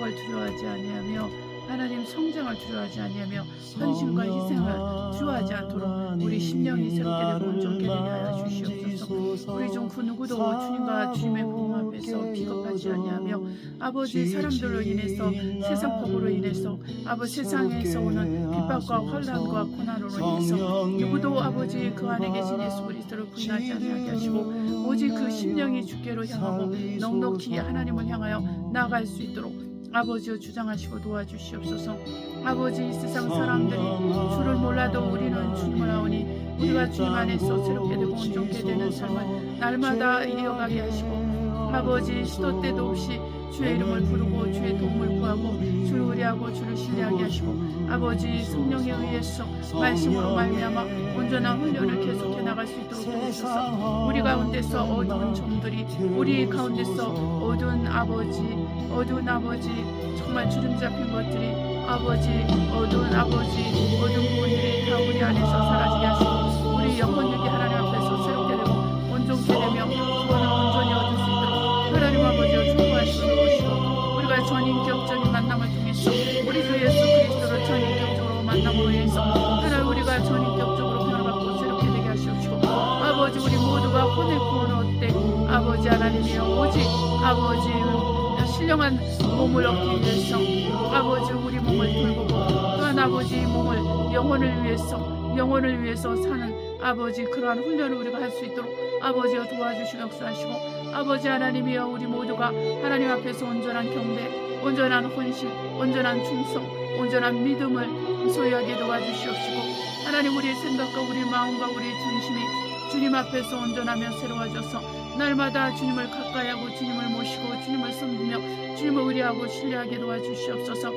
능력을 두려워하지 아니하며 하나님 성장을 두려워하지 아니하며 헌신과 희생을 두려워하지 않도록 우리 심령이 새롭게 되고 온전케 되게 하여 주시옵소서. 우리 중 그 누구도 주님과 주님의 복음 앞에서 비겁하지 아니하며 아버지 사람들로 인해서 세상 법으로 인해서 아버지 세상에서 오는 핍박과 환난과 고난으로 인해서 누구도 아버지 그 안에 계신 예수 그리스도를 부인하지 아니하게 하시고 오직 그 심령이 주께로 향하고 넉넉히 하나님을 향하여 나아갈 수 있도록 아버지여 주장하시고 도와주시옵소서. 아버지 이 세상 사람들이 주를 몰라도 우리는 주님을 아오니 우리가 주님 안에서 새롭게 되고 온전케 되는 삶을 날마다 이어가게 하시고 아버지 시도 때도 없이 주의 이름을 부르고 주의 도움을 구하고 주를 의뢰하고 주를 신뢰하게 하시고 아버지 성령에 의해서 말씀으로 말미암아 온전한 훈련을 계속해 나갈 수 있도록 도우소서. 우리 가운데서 어두운 점들이 우리 가운데서 어두운 아버지 정말 주름 잡힌 것들이 아버지 어두운 부분들이 다 우리 안에서 사라지게 하시고 우리 영혼력이 하나님 앞에서 새롭게 되고 온전케 되며 구원을 온전히 얻을 수 있도록 하나님 아버지여 축복하시고 도우시고 우리가 전인격적인 만남을 통해서 우리 주 예수 그리스도를 전인격적으로 만남으로 인해서 하나님 우리가 전인격적으로 변화받고 새롭게 되게 하시옵시고 아버지 우리 모두가 혼의 구원을 얻되 아버지 하나님이여 오직 아버지 신령한 몸을 얻기 위해서 아버지 우리 몸을 돌보고 또한 아버지 몸을 영혼을 위해서 사는 아버지 그러한 훈련을 우리가 할 수 있도록 아버지여 도와주시고 역사하시고 아버지 하나님이여 우리 모두가 하나님 앞에서 온전한 경배, 온전한 헌신, 온전한 충성, 온전한 믿음을 소유하게 도와주시옵시고 하나님 우리의 생각과 우리 마음과 우리의 중심이 주님 앞에서 온전하며 새로워져서 날마다 주님을 가까이하고 주님을 모시고 주님을 섬기며 주님을 의뢰하고 신뢰하게 도와주시옵소서.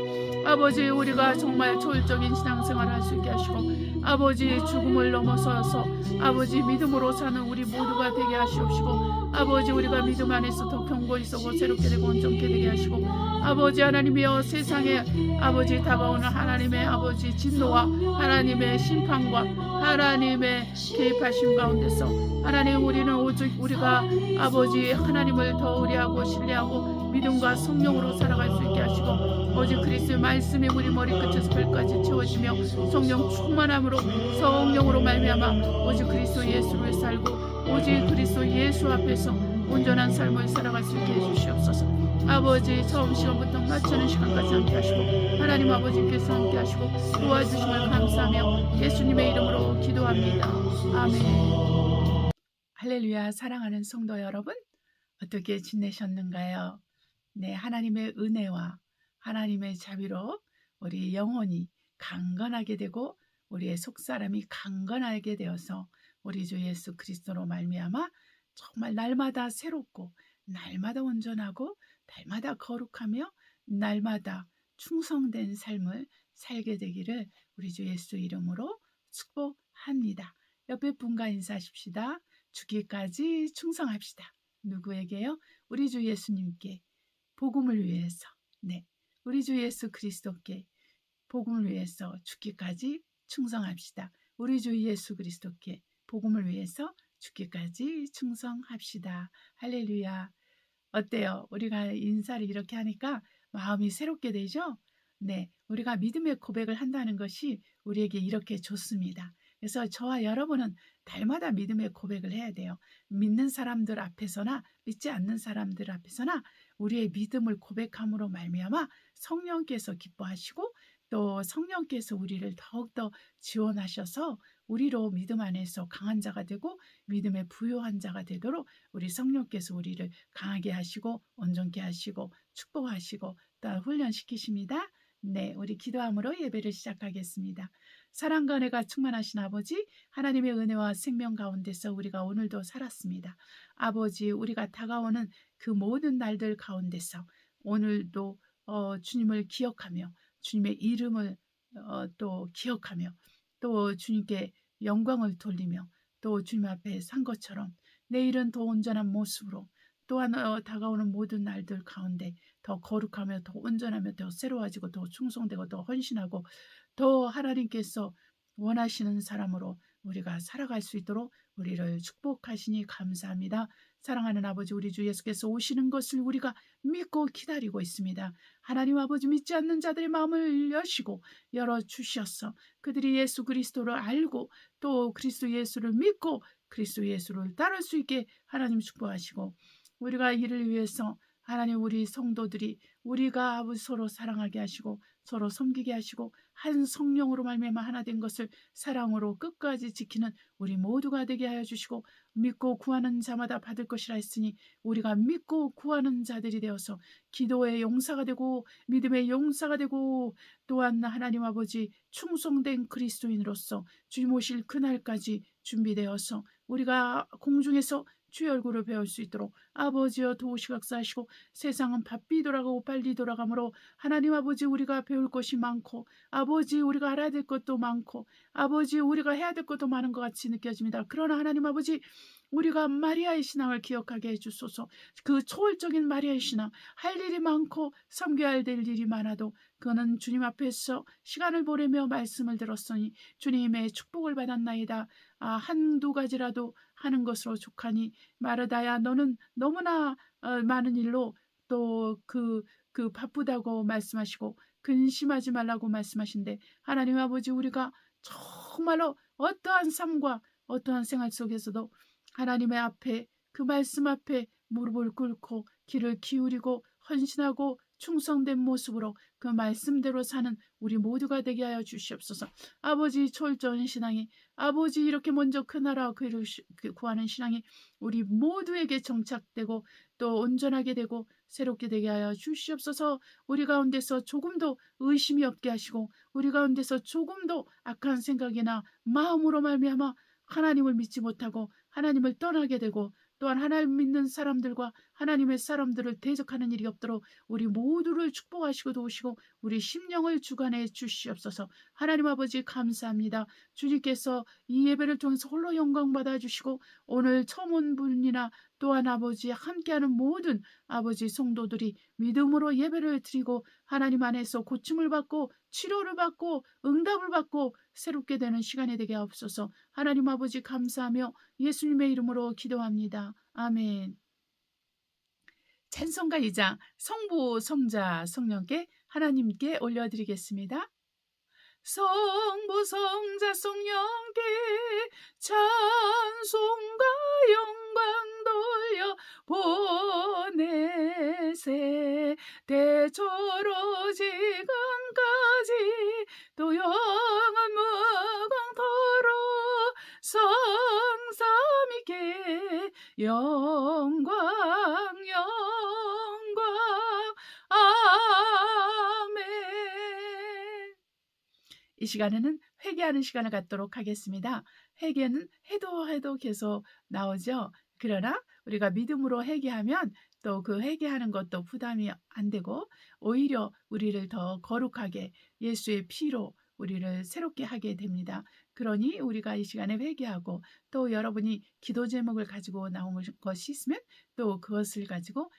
아버지 우리가 정말 초월적인 신앙생활을 할 수 있게 하시고 아버지 죽음을 넘어서서 아버지 믿음으로 사는 우리 모두가 되게 하시옵시고 아버지 우리가 믿음 안에서 더 견고히 서고 새롭게 되고 온전케 되게 하시고 아버지 하나님이여 세상에 아버지 다가오는 하나님의 아버지 진노와 하나님의 심판과 하나님의 개입하심 가운데서 하나님 우리는 오직 우리가 아버지 하나님을 더 의뢰하고 신뢰하고 믿음과 성령으로 살아갈 수 있게 하시고 오직 그리스도의 말씀이 우리 머리끝에서 발까지 채워지며 성령 충만함으로 성령으로 말미암아 오직 그리스도 예수를 살고 오직 그리스도 예수 앞에서 온전한 삶을 살아갈 수 있게 해주시옵소서. 아버지 처음 시간부터 마치는 시간까지 함께 하시고 하나님 아버지께서 함께 하시고 도와주심을 감사하며 예수님의 이름으로 기도합니다. 아멘. 할렐루야. 사랑하는 성도 여러분 어떻게 지내셨는가요? 네, 하나님의 은혜와 하나님의 자비로 우리 영혼이 강건하게 되고 우리의 속사람이 강건하게 되어서 우리 주 예수 그리스도로 말미암아 정말 날마다 새롭고 날마다 온전하고 날마다 거룩하며 날마다 충성된 삶을 살게 되기를 우리 주 예수 이름으로 축복합니다. 옆에 분과 인사하십시다. 죽기까지 충성합시다. 누구에게요? 우리 주 예수님께 복음을 위해서 우리 주 예수 그리스도께 복음을 위해서 죽기까지 충성합시다. 우리 주 예수 그리스도께 복음을 위해서 죽기까지 충성합시다. 할렐루야. 어때요? 우리가 인사를 이렇게 하니까 마음이 새롭게 되죠? 네, 우리가 믿음의 고백을 한다는 것이 우리에게 이렇게 좋습니다. 그래서 저와 여러분은 날마다 믿음의 고백을 해야 돼요. 믿는 사람들 앞에서나 믿지 않는 사람들 앞에서나 우리의 믿음을 고백함으로 말미암아 성령께서 기뻐하시고 또 성령께서 우리를 더욱더 지원하셔서 우리로 믿음 안에서 강한 자가 되고 믿음의 부요한 자가 되도록 우리 성령께서 우리를 강하게 하시고 온전케 하시고 축복하시고 또 훈련시키십니다. 네, 우리 기도함으로 예배를 시작하겠습니다. 사랑과 은혜가 충만하신 아버지, 하나님의 은혜와 생명 가운데서 우리가 오늘도 살았습니다. 아버지, 우리가 다가오는 그 모든 날들 가운데서 오늘도 주님을 기억하며 주님의 이름을 또 기억하며 또 주님께 영광을 돌리며 또 주님 앞에 산 것처럼 내일은 더 온전한 모습으로 또한 다가오는 모든 날들 가운데 더 거룩하며 더 온전하며 더 새로워지고 더 충성되고 더 헌신하고 더 하나님께서 원하시는 사람으로 우리가 살아갈 수 있도록 우리를 축복하시니 감사합니다. 사랑하는 아버지, 우리 주 예수께서 오시는 것을 우리가 믿고 기다리고 있습니다. 하나님 아버지, 믿지 않는 자들의 마음을 여시고 열어주셔서 그들이 예수 그리스도를 알고 또 그리스도 예수를 믿고 그리스도 예수를 따를 수 있게 하나님 축복하시고, 우리가 이를 위해서 하나님 우리 성도들이 우리가 아버지 서로 사랑하게 하시고 서로 섬기게 하시고 한 성령으로 말미암아 하나 된 것을 사랑으로 끝까지 지키는 우리 모두가 되게 하여 주시고, 믿고 구하는 자마다 받을 것이라 했으니 우리가 믿고 구하는 자들이 되어서 기도의 용사가 되고 믿음의 용사가 되고 또한 하나님 아버지 충성된 그리스도인으로서 주님 오실 그날까지 준비되어서 우리가 공중에서 주의 얼굴을 배울 수 있도록 아버지여 도우시각사하시고, 세상은 바삐 돌아가고 빨리 돌아가므로 하나님 아버지 우리가 배울 것이 많고 아버지 우리가 알아야 될 것도 많고 아버지 우리가 해야 될 것도 많은 것 같이 느껴집니다. 그러나 하나님 아버지, 우리가 마리아의 신앙을 기억하게 해주소서. 그 초월적인 마리아의 신앙, 할 일이 많고 섬겨야 될 일이 많아도 그는 주님 앞에서 시간을 보내며 말씀을 들었으니 주님의 축복을 받았나이다. 한두 가지라도 하는 것으로 족하니 마르다야, 너는 너무나 많은 일로 또 그 바쁘다고 말씀하시고 근심하지 말라고 말씀하신데, 하나님 아버지 우리가 정말로 어떠한 삶과 어떠한 생활 속에서도 하나님의 앞에 그 말씀 앞에 무릎을 꿇고 귀를 기울이고 헌신하고 충성된 모습으로 그 말씀대로 사는 우리 모두가 되게 하여 주시옵소서. 아버지 초월적인 신앙이, 아버지 이렇게 먼저 그 나라와 그를 구하는 신앙이 우리 모두에게 정착되고 또 온전하게 되고 새롭게 되게 하여 주시옵소서. 우리 가운데서 조금도 의심이 없게 하시고 우리 가운데서 조금도 악한 생각이나 마음으로 말미암아 하나님을 믿지 못하고 하나님을 떠나게 되고 또한 하나님 믿는 사람들과 하나님의 사람들을 대적하는 일이 없도록 우리 모두를 축복하시고 도우시고 우리 심령을 주관해 주시옵소서. 하나님 아버지 감사합니다. 주님께서 이 예배를 통해서 홀로 영광 받아주시고 오늘 처음 온 분이나 또한 아버지 함께하는 모든 아버지 성도들이 믿음으로 예배를 드리고 하나님 안에서 고침을 받고 치료를 받고 응답을 받고 새롭게 되는 시간이 되게 하옵소서. 하나님 아버지 감사하며 예수님의 이름으로 기도합니다. 아멘. 찬송가 2장 성부, 성자, 성령께 하나님께 올려드리겠습니다. 성부, 성자, 성령께 찬송과 영광 돌려 보내세. 대초로 지금까지 또 영원 무궁토록 성삼위께 영광 아멘. 이 시간에는 회개하는 시간을 갖도록 하겠습니다. 회개는 해도 계속 나오죠. 그러나 우리가 믿음으로 회개하면 또 그 회개하는 것도 부담이 안 되고 오히려 우리를 더 거룩하게 예수의 피로 우리를 새롭게 하게 됩니다. 그러니 우리가 이 시간에 회개하고 또 여러분이 기도 제목을 가지고 나온 것이 있으면 또 그것을 가지고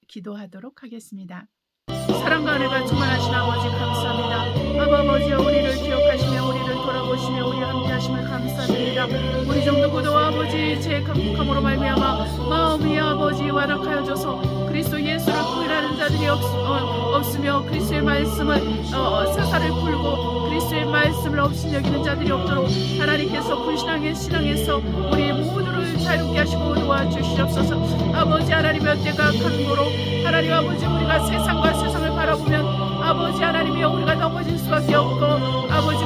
기도하도록 하겠습니다. 사랑과 은혜가 충만하신 아버지 감사합니다. 아버지여 우리를 기억하시며 우리를 돌아보시며 우리 함께 하심을 감사드립니다. 우리 중 누구도 아버지 제 강력함으로 말미암아 마음이 아버지 완악하여져서 그리스도 예수를 부인하는 자들이 없으며 그리스도의 말씀을 사사를 풀고 그리스도의 말씀을 없이 여기는 자들이 없도록 하나님께서 불신앙의 신앙에서 우리 모두를 자유롭게 하시고 도와주시옵소서. 아버지 하나님의 어때가 강고로 하나님 아버지 우리가 세상을 바라보면 아버지 하나님이여 우리가 넘어질 수밖에 없고 아버지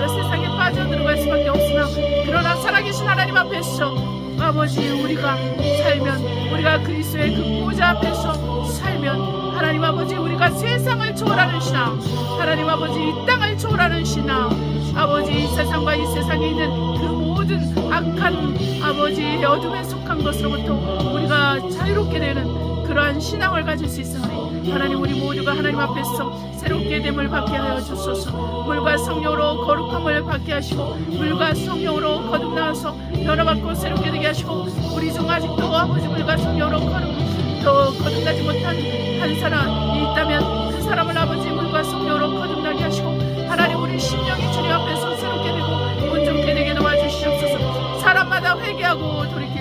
세상에 빠져들어갈 수밖에 없으나 그러나 살아계신 하나님 앞에서 아버지 우리가 살면 우리가 그리스도의 그 보좌 앞에서 살면 하나님 아버지 우리가 세상을 초월하는 신앙, 하나님 아버지 이 땅을 초월하는 신앙, 아버지 이 세상과 이 세상에 있는 그 모든 악한 아버지 어둠에 속한 것으로부터 우리가 자유롭게 되는 그러한 신앙을 가질 수 있으니 하나님 우리 모두가 하나님 앞에서 새롭게 됨을 받게 하여 주소서. 물과 성령으로 거룩함을 받게 하시고 물과 성령으로 거듭나서 변화받고 새롭게 되게 하시고 우리 중 아직도 아버지 물과 성령으로 거듭나지 못한 한 사람이 있다면 그 사람을 아버지 물과 성령으로 거듭나게 하시고 하나님 우리 심령이 주님 앞에서 새롭게 되고 온전케 되게 도와주시옵소서.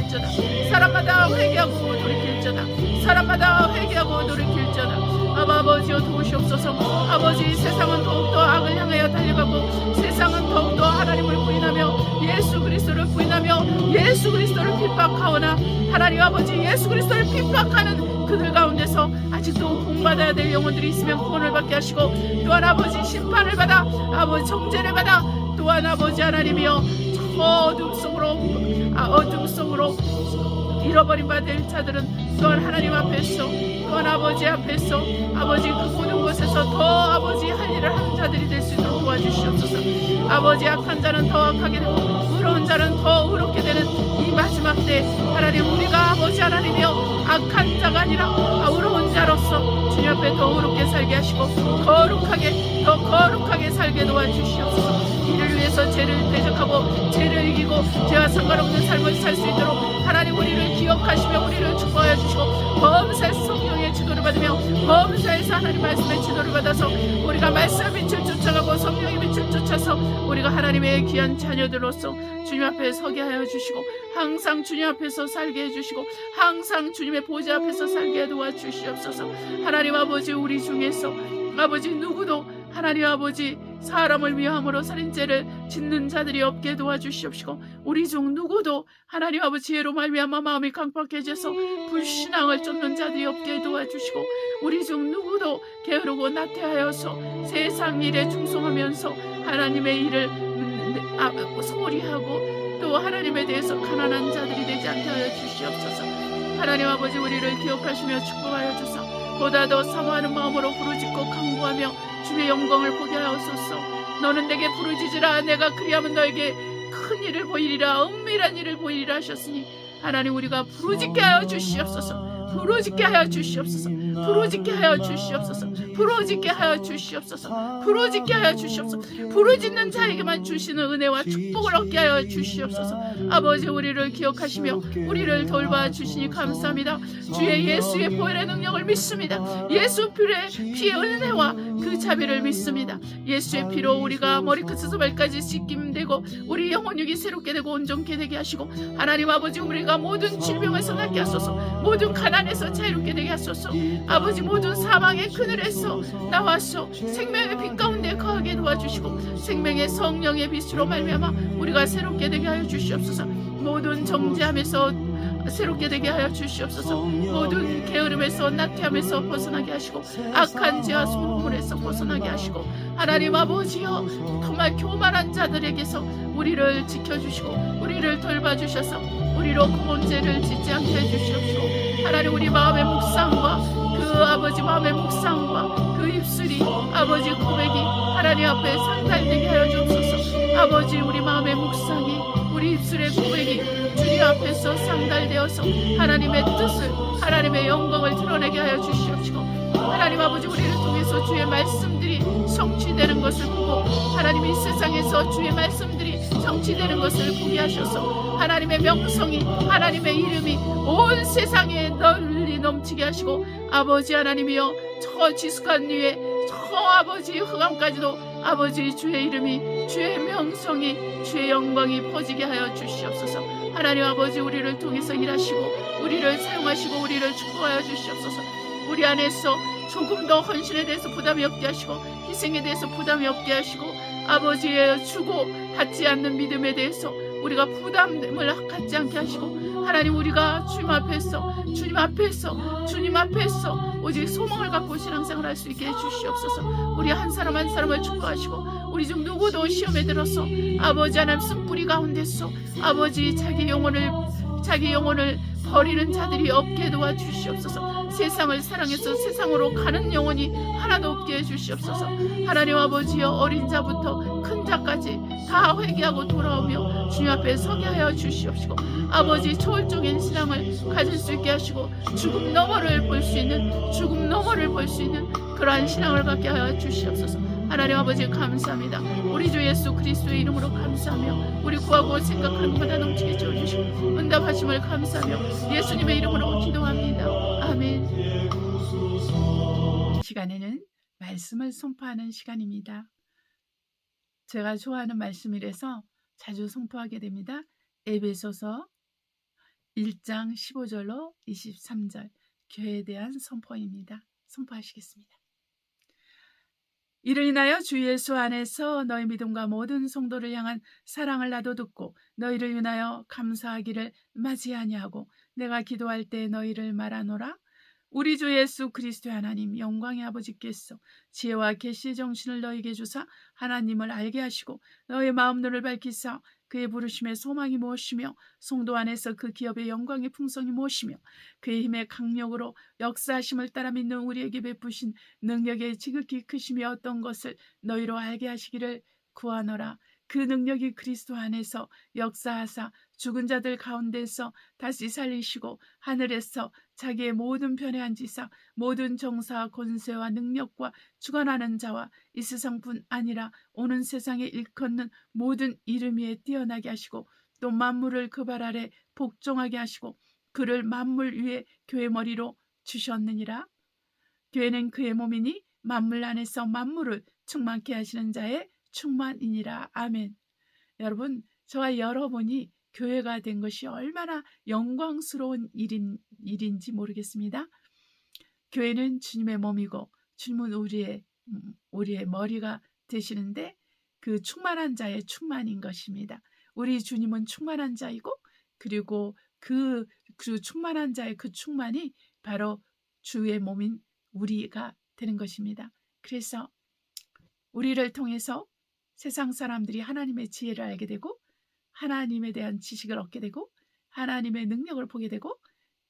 돌이킬저다. 사람마다 회개하고 돌이킬저다. 사람마다 회개하고 돌이킬저다. 아버지여 도우시옵소서. 아버지 세상은 더욱더 악을 향하여 달려가고 세상은 더욱더 하나님을 부인하며 예수 그리스도를 부인하며 예수 그리스도를 핍박하오나 하나님 아버지 예수 그리스도를 핍박하는 그들 가운데서 아직도 구원받아야 될 영혼들이 있으면 구원을 받게 하시고 또한 아버지 심판을 받아 아버지 정죄를 받아 또한 아버지 하나님이여 어둠 속으로 잃어버린 바 될 자들은 또한 하나님 앞에서 또한 아버지 앞에서 아버지 그 모든 곳에서 더 아버지 할 일을 하는 자들이 될 수 있도록 도와주시옵소서. 아버지 악한 자는 더 악하게 되고 의로운 자는 더 의롭게 되는 이 마지막 때 하나님 우리가 아버지 하나님이여 악한 자가 아니라 의로운 자로서 주님 앞에 더 의롭게 살게 하시고 더 거룩하게 살게 도와주시옵소서. 이를 위해서 죄를 대적하고 죄를 이기고 죄와 상관없는 삶을 살 수 있도록 하나님 우리를 기억하시며 우리를 축복하여 주시고 범사의 성령의 지도를 받으며 범사에서 하나님 말씀의 지도를 받아서 우리가 말씀의 빛을 쫓아가고 성령의 빛을 쫓아서 우리가 하나님의 귀한 자녀들로서 주님 앞에 서게 하여 주시고 항상 주님 앞에서 살게 해주시고 항상 주님의 보좌 앞에서 살게 도와주시옵소서. 하나님 아버지 우리 중에서 아버지 누구도 하나님 아버지 사람을 위함으로 살인죄를 짓는 자들이 없게 도와주시옵시고 우리 중 누구도 하나님 아버지 지혜로 말미암아 마음이 강팍해져서 불신앙을 쫓는 자들이 없게 도와주시고 우리 중 누구도 게으르고 나태하여서 세상 일에 충성하면서 하나님의 일을 소홀히 하고 또 하나님에 대해서 가난한 자들이 되지 않게 하여 주시옵소서. 하나님 아버지 우리를 기억하시며 축복하여 주사 보다 더 사모하는 마음으로 부르짖고 간구하며 주의 영광을 보게 하옵소서. 너는 내게 부르짖으라 내가 그리하면 너에게 큰 일을 보이리라 은밀한 일을 보이리라 하셨으니 하나님 우리가 부르짖게 하여 주시옵소서. 부르짖게 하여 주시옵소서. 부르짖게 하여 주시옵소서. 부르짖게 하여 주시옵소서. 부르짖게 하여 주시옵소서. 부르짖는 자에게만 주시는 은혜와 축복을 얻게 하여 주시옵소서. 아버지 우리를 기억하시며 우리를 돌봐 주시니 감사합니다. 주의 예수의 보혈의 능력을 믿습니다. 예수 피의 은혜와 그 자비를 믿습니다. 예수의 피로 우리가 머리끝에서 발까지 씻김되고 우리 영혼육이 새롭게 되고 온전케 되게 하시고 하나님 아버지 우리가 모든 질병에서 낫게 하소서. 모든 가난에서 자유롭게 되게 하소서. 아버지 모든 사망의 그늘에서 나와서 생명의 빛 가운데 거하게 도와주시고 생명의 성령의 빛으로 말미암아 우리가 새롭게 되게 하여 주시옵소서. 모든 정죄함에서 새롭게 되게 하여 주시옵소서. 모든 게으름에서 나태함에서 벗어나게 하시고 악한 죄와 소문에서 벗어나게 하시고 하나님 아버지여 정말 교만한 자들에게서 우리를 지켜주시고 우리를 돌봐주셔서 우리로 그 죄를 짓지 않게 해주시옵시고 하나님 우리 마음의 묵상과 그 아버지 마음의 묵상과 그 입술이 아버지 고백이 하나님 앞에 상달되게 하여 주옵소서. 아버지 우리 마음의 묵상이 우리 입술의 고백이 주님 앞에서 상달되어서 하나님의 뜻을 하나님의 영광을 드러내게 하여 주시옵시고 하나님 아버지 우리를 통해서 주의 말씀들이 성취되는 것을 보고 하나님이 세상에서 주의 말씀들이 성취되는 것을 보게 하셔서 하나님의 명성이 하나님의 이름이 온 세상에 널리 넘치게 하시고 아버지 하나님이여 저 지숙한 위에 저 아버지 흑암까지도 아버지 주의 이름이 주의 명성이 주의 영광이 퍼지게 하여 주시옵소서. 하나님 아버지 우리를 통해서 일하시고 우리를 사용하시고 우리를 축복하여 주시옵소서. 우리 안에서 조금 더 헌신에 대해서 부담이 없게 하시고 희생에 대해서 부담이 없게 하시고 아버지의 주고 받지 않는 믿음에 대해서 우리가 부담을 갖지 않게 하시고 하나님 우리가 주님 앞에서 오직 소망을 갖고 신앙생활 할 수 있게 해주시옵소서. 우리 한 사람 한 사람을 축복하시고 우리 중 누구도 시험에 들어서 아버지 하나님 쓴뿌리 가운데서 아버지 자기 영혼을 버리는 자들이 없게 도와주시옵소서. 세상을 사랑해서 세상으로 가는 영혼이 하나도 없게 해주시옵소서. 하나님 아버지여 어린 자부터 큰 자까지 다 회개하고 돌아오며 주님 앞에 서게 하여 주시옵시고 아버지 초월적인 신앙을 가질 수 있게 하시고 죽음 너머를 볼 수 있는 그러한 신앙을 갖게 하여 주시옵소서. 하나님 아버지 감사합니다. 우리 주 예수 그리스도의 이름으로 감사하며 우리 구하고 생각하는 것마다 넘치게 채워주시고 응답하심을 감사하며 예수님의 이름으로 기도합니다. 아멘. 이 시간에는 말씀을 선포하는 시간입니다. 제가 좋아하는 말씀이라서 자주 선포하게 됩니다. 에베소서 1장 15절로 23절 교회에 대한 선포입니다. 선포하시겠습니다. 이를 인하여 주 예수 안에서 너희 믿음과 모든 성도를 향한 사랑을 나도 듣고 너희를 인하여 감사하기를 맞이하냐고 내가 기도할 때 너희를 말하노라. 우리 주 예수 그리스도의 하나님 영광의 아버지께서 지혜와 계시의 정신을 너희에게 주사 하나님을 알게 하시고 너희 마음눈을 밝히사 그의 부르심의 소망이 무엇이며 성도 안에서 그 기업의 영광의 풍성이 무엇이며 그의 힘의 강력으로 역사하심을 따라 믿는 우리에게 베푸신 능력의 지극히 크심이 어떤 것을 너희로 알게 하시기를 구하노라. 그 능력이 그리스도 안에서 역사하사 죽은 자들 가운데서 다시 살리시고 하늘에서 자기의 모든 편에 앉으사 모든 정사와 권세와 능력과 주관하는 자와 이 세상뿐 아니라 오는 세상에 일컫는 모든 이름 위에 뛰어나게 하시고 또 만물을 그 발 아래 복종하게 하시고 그를 만물 위에 교회 머리로 주셨느니라. 교회는 그의 몸이니 만물 안에서 만물을 충만케 하시는 자의 충만이니라. 아멘. 여러분, 저와 여러분이 교회가 된 것이 얼마나 영광스러운 일인지 모르겠습니다. 교회는 주님의 몸이고 주님은 우리의 머리가 되시는데 그 충만한 자의 충만인 것입니다. 우리 주님은 충만한 자이고 그리고 그 충만한 자의 그 충만이 바로 주의 몸인 우리가 되는 것입니다. 그래서 우리를 통해서 세상 사람들이 하나님의 지혜를 알게 되고 하나님에 대한 지식을 얻게 되고 하나님의 능력을 보게 되고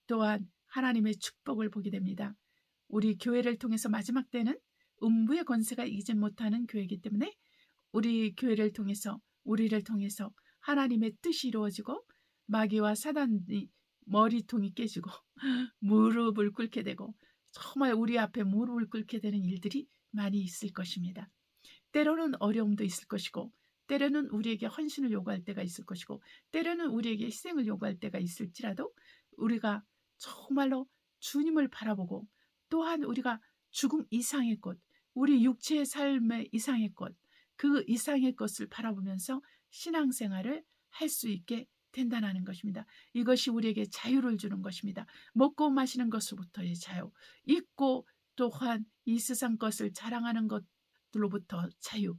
또한 하나님의 축복을 보게 됩니다. 우리 교회를 통해서 마지막 때는 음부의 권세가 이기지 못하는 교회이기 때문에 우리 교회를 통해서 우리를 통해서 하나님의 뜻이 이루어지고 마귀와 사단이 머리통이 깨지고 무릎을 꿇게 되고 정말 우리 앞에 무릎을 꿇게 되는 일들이 많이 있을 것입니다. 때로는 어려움도 있을 것이고 때로는 우리에게 헌신을 요구할 때가 있을 것이고 때로는 우리에게 희생을 요구할 때가 있을지라도 우리가 정말로 주님을 바라보고 또한 우리가 죽음 이상의 것, 우리 육체의 삶의 이상의 것, 그 이상의 것을 바라보면서 신앙생활을 할 수 있게 된다는 것입니다. 이것이 우리에게 자유를 주는 것입니다. 먹고 마시는 것으로부터의 자유, 있고 또한 이 세상 것을 자랑하는 것들로부터 자유.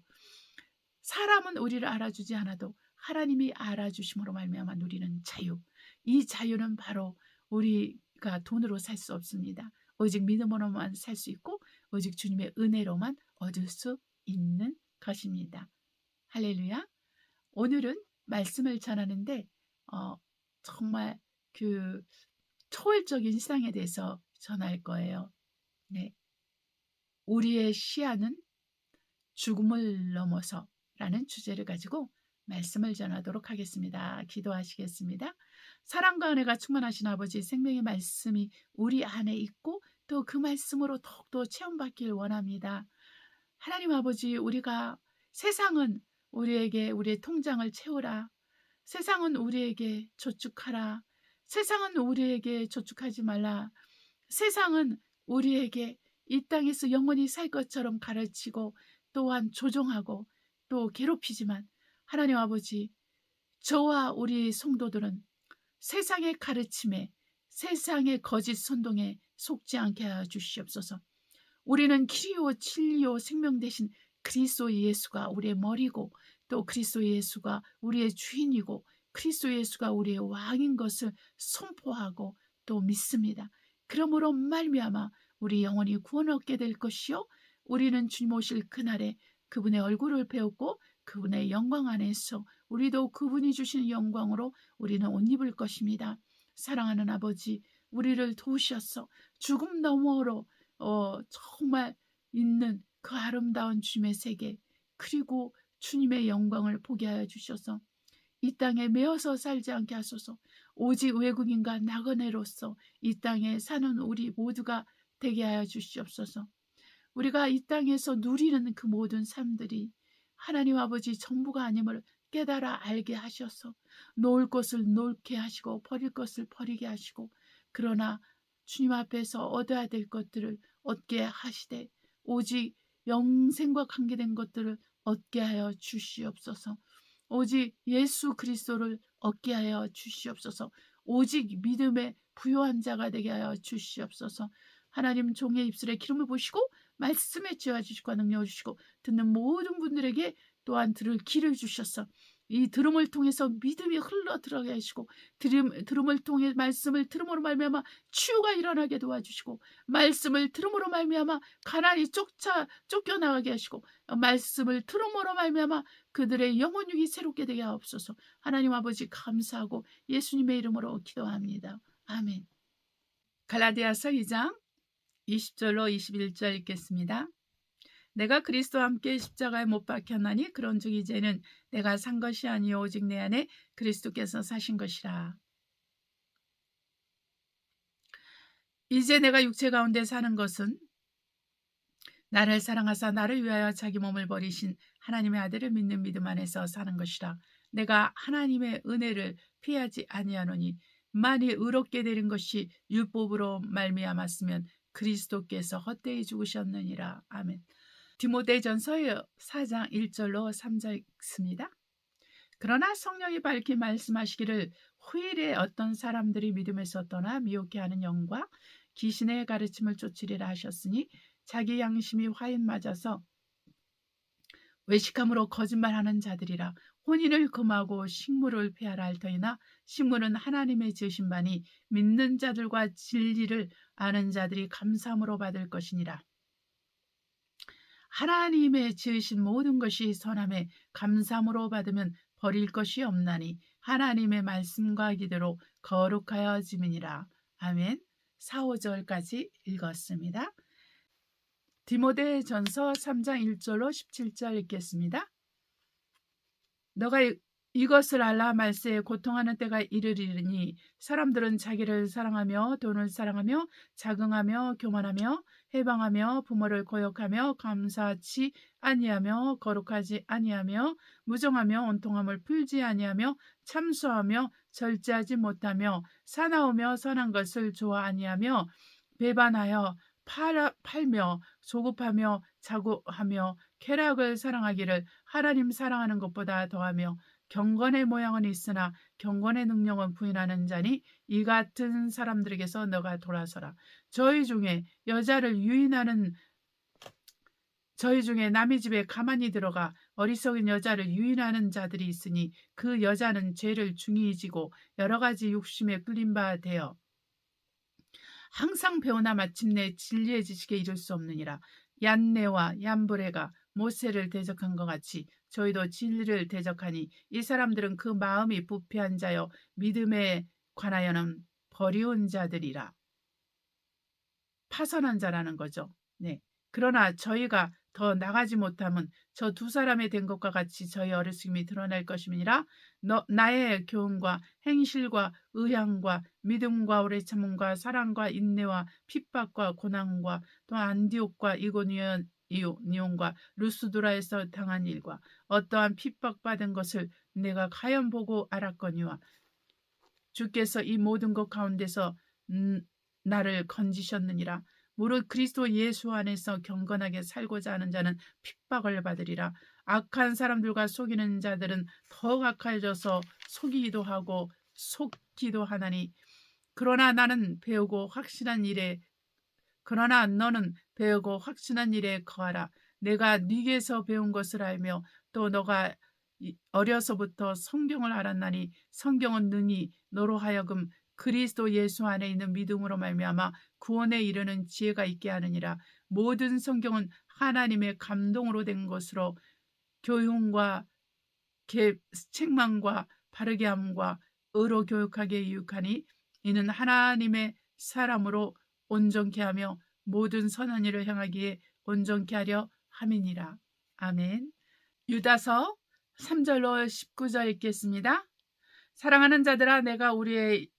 사람은 우리를 알아주지 않아도 하나님이 알아주심으로 말미암아 누리는 자유. 이 자유는 바로 우리가 돈으로 살 수 없습니다. 오직 믿음으로만 살 수 있고 오직 주님의 은혜로만 얻을 수 있는 것입니다. 할렐루야. 오늘은 말씀을 전하는데 정말 그 초월적인 신앙에 대해서 전할 거예요. 네. 우리의 시야는 죽음을 넘어서 라는 주제를 가지고 말씀을 전하도록 하겠습니다. 기도하시겠습니다. 사랑과 은혜가 충만하신 아버지 생명의 말씀이 우리 안에 있고 또 그 말씀으로 더욱더 체험받길 원합니다. 하나님 아버지, 우리가 세상은 우리에게 우리의 통장을 채우라. 세상은 우리에게 저축하라. 세상은 우리에게 저축하지 말라. 세상은 우리에게 이 땅에서 영원히 살 것처럼 가르치고 또한 조종하고 또 괴롭히지만 하나님 아버지, 저와 우리 성도들은 세상의 가르침에 세상의 거짓 선동에 속지 않게 하여 주시옵소서. 우리는 길이요 진리요 생명 되신 그리스도 예수가 우리의 머리고 또 그리스도 예수가 우리의 주인이고 그리스도 예수가 우리의 왕인 것을 선포하고 또 믿습니다. 그러므로 말미암아 우리 영혼이 구원을 얻게 될 것이요 우리는 주님 오실 그날에 그분의 얼굴을 배웠고 그분의 영광 안에서 우리도 그분이 주시는 영광으로 우리는 옷 입을 것입니다. 사랑하는 아버지, 우리를 도우셔서 죽음 너머로 정말 있는 그 아름다운 주님의 세계 그리고 주님의 영광을 보게 하여 주셔서 이 땅에 매어서 살지 않게 하소서. 오직 외국인과 나그네로서 이 땅에 사는 우리 모두가 되게 하여 주시옵소서. 우리가 이 땅에서 누리는 그 모든 삶들이 하나님 아버지 전부가 아님을 깨달아 알게 하셔서 놓을 것을 놓게 하시고 버릴 것을 버리게 하시고 그러나 주님 앞에서 얻어야 될 것들을 얻게 하시되 오직 영생과 관계된 것들을 얻게 하여 주시옵소서. 오직 예수 그리스도를 얻게 하여 주시옵소서. 오직 믿음에 부요한 자가 되게 하여 주시옵소서. 하나님 종의 입술에 기름을 부으시고 말씀에 지어 주시고 능력을 주시고 듣는 모든 분들에게 또한 들을 길을 주셔서 이 들음을 통해서 믿음이 흘러 들어가게 하시고 들음을 통해 말씀을 들음으로 말미암아 치유가 일어나게 도와주시고 말씀을 들음으로 말미암아 가난이 쫓겨나가게 하시고 말씀을 들음으로 말미암아 그들의 영혼육이 새롭게 되게 하옵소서. 하나님 아버지 감사하고 예수님의 이름으로 기도합니다. 아멘. 갈라디아서 2장 20절로 21절 읽겠습니다. 내가 그리스도와 함께 십자가에 못 박혔나니 그런즉 이제는 내가 산 것이 아니요 오직 내 안에 그리스도께서 사신 것이라. 이제 내가 육체 가운데 사는 것은 나를 사랑하사 나를 위하여 자기 몸을 버리신 하나님의 아들을 믿는 믿음 안에서 사는 것이라. 내가 하나님의 은혜를 피하지 아니하노니 만일 의롭게 되는 것이 율법으로 말미암았으면 그리스도께서 헛되이 죽으셨느니라. 아멘. 디모데전서 4장 1절로 3절 읽습니다. 그러나 성령이 밝히 말씀하시기를 후일에 어떤 사람들이 믿음에서 떠나 미혹해 하는 영과 귀신의 가르침을 쫓으리라 하셨으니 자기 양심이 화인 맞아서 외식함으로 거짓말하는 자들이라. 혼인을 금하고 식물을 폐하라 할 터이나 식물은 하나님의 지으신 바니 믿는 자들과 진리를 아는 자들이 감사함으로 받을 것이니라. 하나님의 지으신 모든 것이 선함에 감사함으로 받으면 버릴 것이 없나니 하나님의 말씀과 기대로 거룩하여짐이니라. 아멘. 4, 5절까지 읽었습니다. 디모데전서 3장 1절로 17절 읽겠습니다. 너가 이것을 알라. 말세에 고통하는 때가 이르리니 사람들은 자기를 사랑하며 돈을 사랑하며 자긍하며 교만하며 해방하며 부모를 거역하며 감사치 아니하며 거룩하지 아니하며 무정하며 온통함을 풀지 아니하며 참수하며 절제하지 못하며 사나우며 선한 것을 좋아 아니하며 배반하여 팔며 조급하며 자고하며 쾌락을 사랑하기를 하나님 사랑하는 것보다 더하며 경건의 모양은 있으나 경건의 능력은 부인하는 자니 이 같은 사람들에게서 너가 돌아서라. 저희 중에 남의 집에 가만히 들어가 어리석은 여자를 유인하는 자들이 있으니 그 여자는 죄를 중히 지고 여러 가지 욕심에 끌린 바 되어 항상 배우나 마침내 진리의 지식에 이를 수 없느니라. 얀네와 얀브레가 모세를 대적한 것 같이 저희도 진리를 대적하니 이 사람들은 그 마음이 부패한 자여 믿음에 관하여는 버리운 자들이라. 파선한 자라는 거죠. 네. 그러나 저희가 더 나가지 못하면 저 두 사람의 된 것과 같이 저희 어리석음이 드러날 것임이니라. 나의 교훈과 행실과 의향과 믿음과 오래 참음과 사랑과 인내와 핍박과 고난과 또 안디옥과 이고니온과 루스드라에서 당한 일과 어떠한 핍박받은 것을 내가 가연 보고 알았거니와 주께서 이 모든 것 가운데서 나를 건지셨느니라. 무릇 그리스도 예수 안에서 경건하게 살고자 하는 자는 핍박을 받으리라. 악한 사람들과 속이는 자들은 더욱 악해져서 속이기도 하고 속기도 하나니 그러나 너는 배우고 확신한 일에 거하라. 내가 네게서 배운 것을 알며 또 너가 어려서부터 성경을 알았나니 성경은 능히 너로 하여금 그리스도 예수 안에 있는 믿음으로 말미암아 구원에 이르는 지혜가 있게 하느니라. 모든 성경은 하나님의 감동으로 된 것으로 교훈과 책망과 바르게 함과 의로 교육하게 유익하니 이는 하나님의 사람으로 온전케 하며 모든 선한 일을 행하기에 온전케 하려 함이니라. 아멘. 유다서 3절로 19절 읽겠습니다. 사랑하는 자들아, 내가 우리의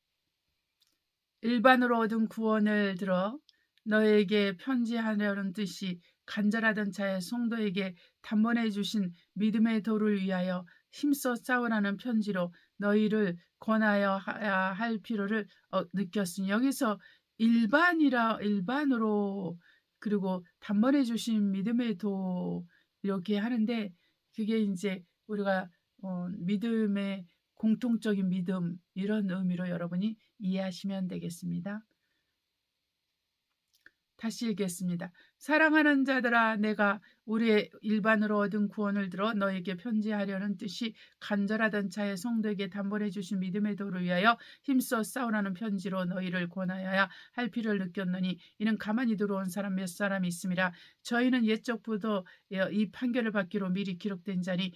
일반으로 얻은 구원을 들어 너에게 편지하려는 뜻이 간절하던 자의 성도에게 단번에 주신 믿음의 도를 위하여 힘써 싸우라는 편지로 너희를 권하여 할 필요를 느꼈으니, 여기서 일반으로 그리고 단번에 주신 믿음의 도 이렇게 하는데, 그게 이제 우리가 믿음의 공통적인 믿음, 이런 의미로 여러분이 이해하시면 되겠습니다. 다시 읽겠습니다. 사랑하는 자들아, 내가 우리의 일반으로 얻은 구원을 들어 너에게 편지하려는 뜻이 간절하던 차에 성도에게 단번에 주신 믿음의 도를 위하여 힘써 싸우라는 편지로 너희를 권하여야 할 필요를 느꼈느니 이는 가만히 들어온 사람 몇 사람이 있음이라. 저희는 옛적부터 이 판결을 받기로 미리 기록된 자니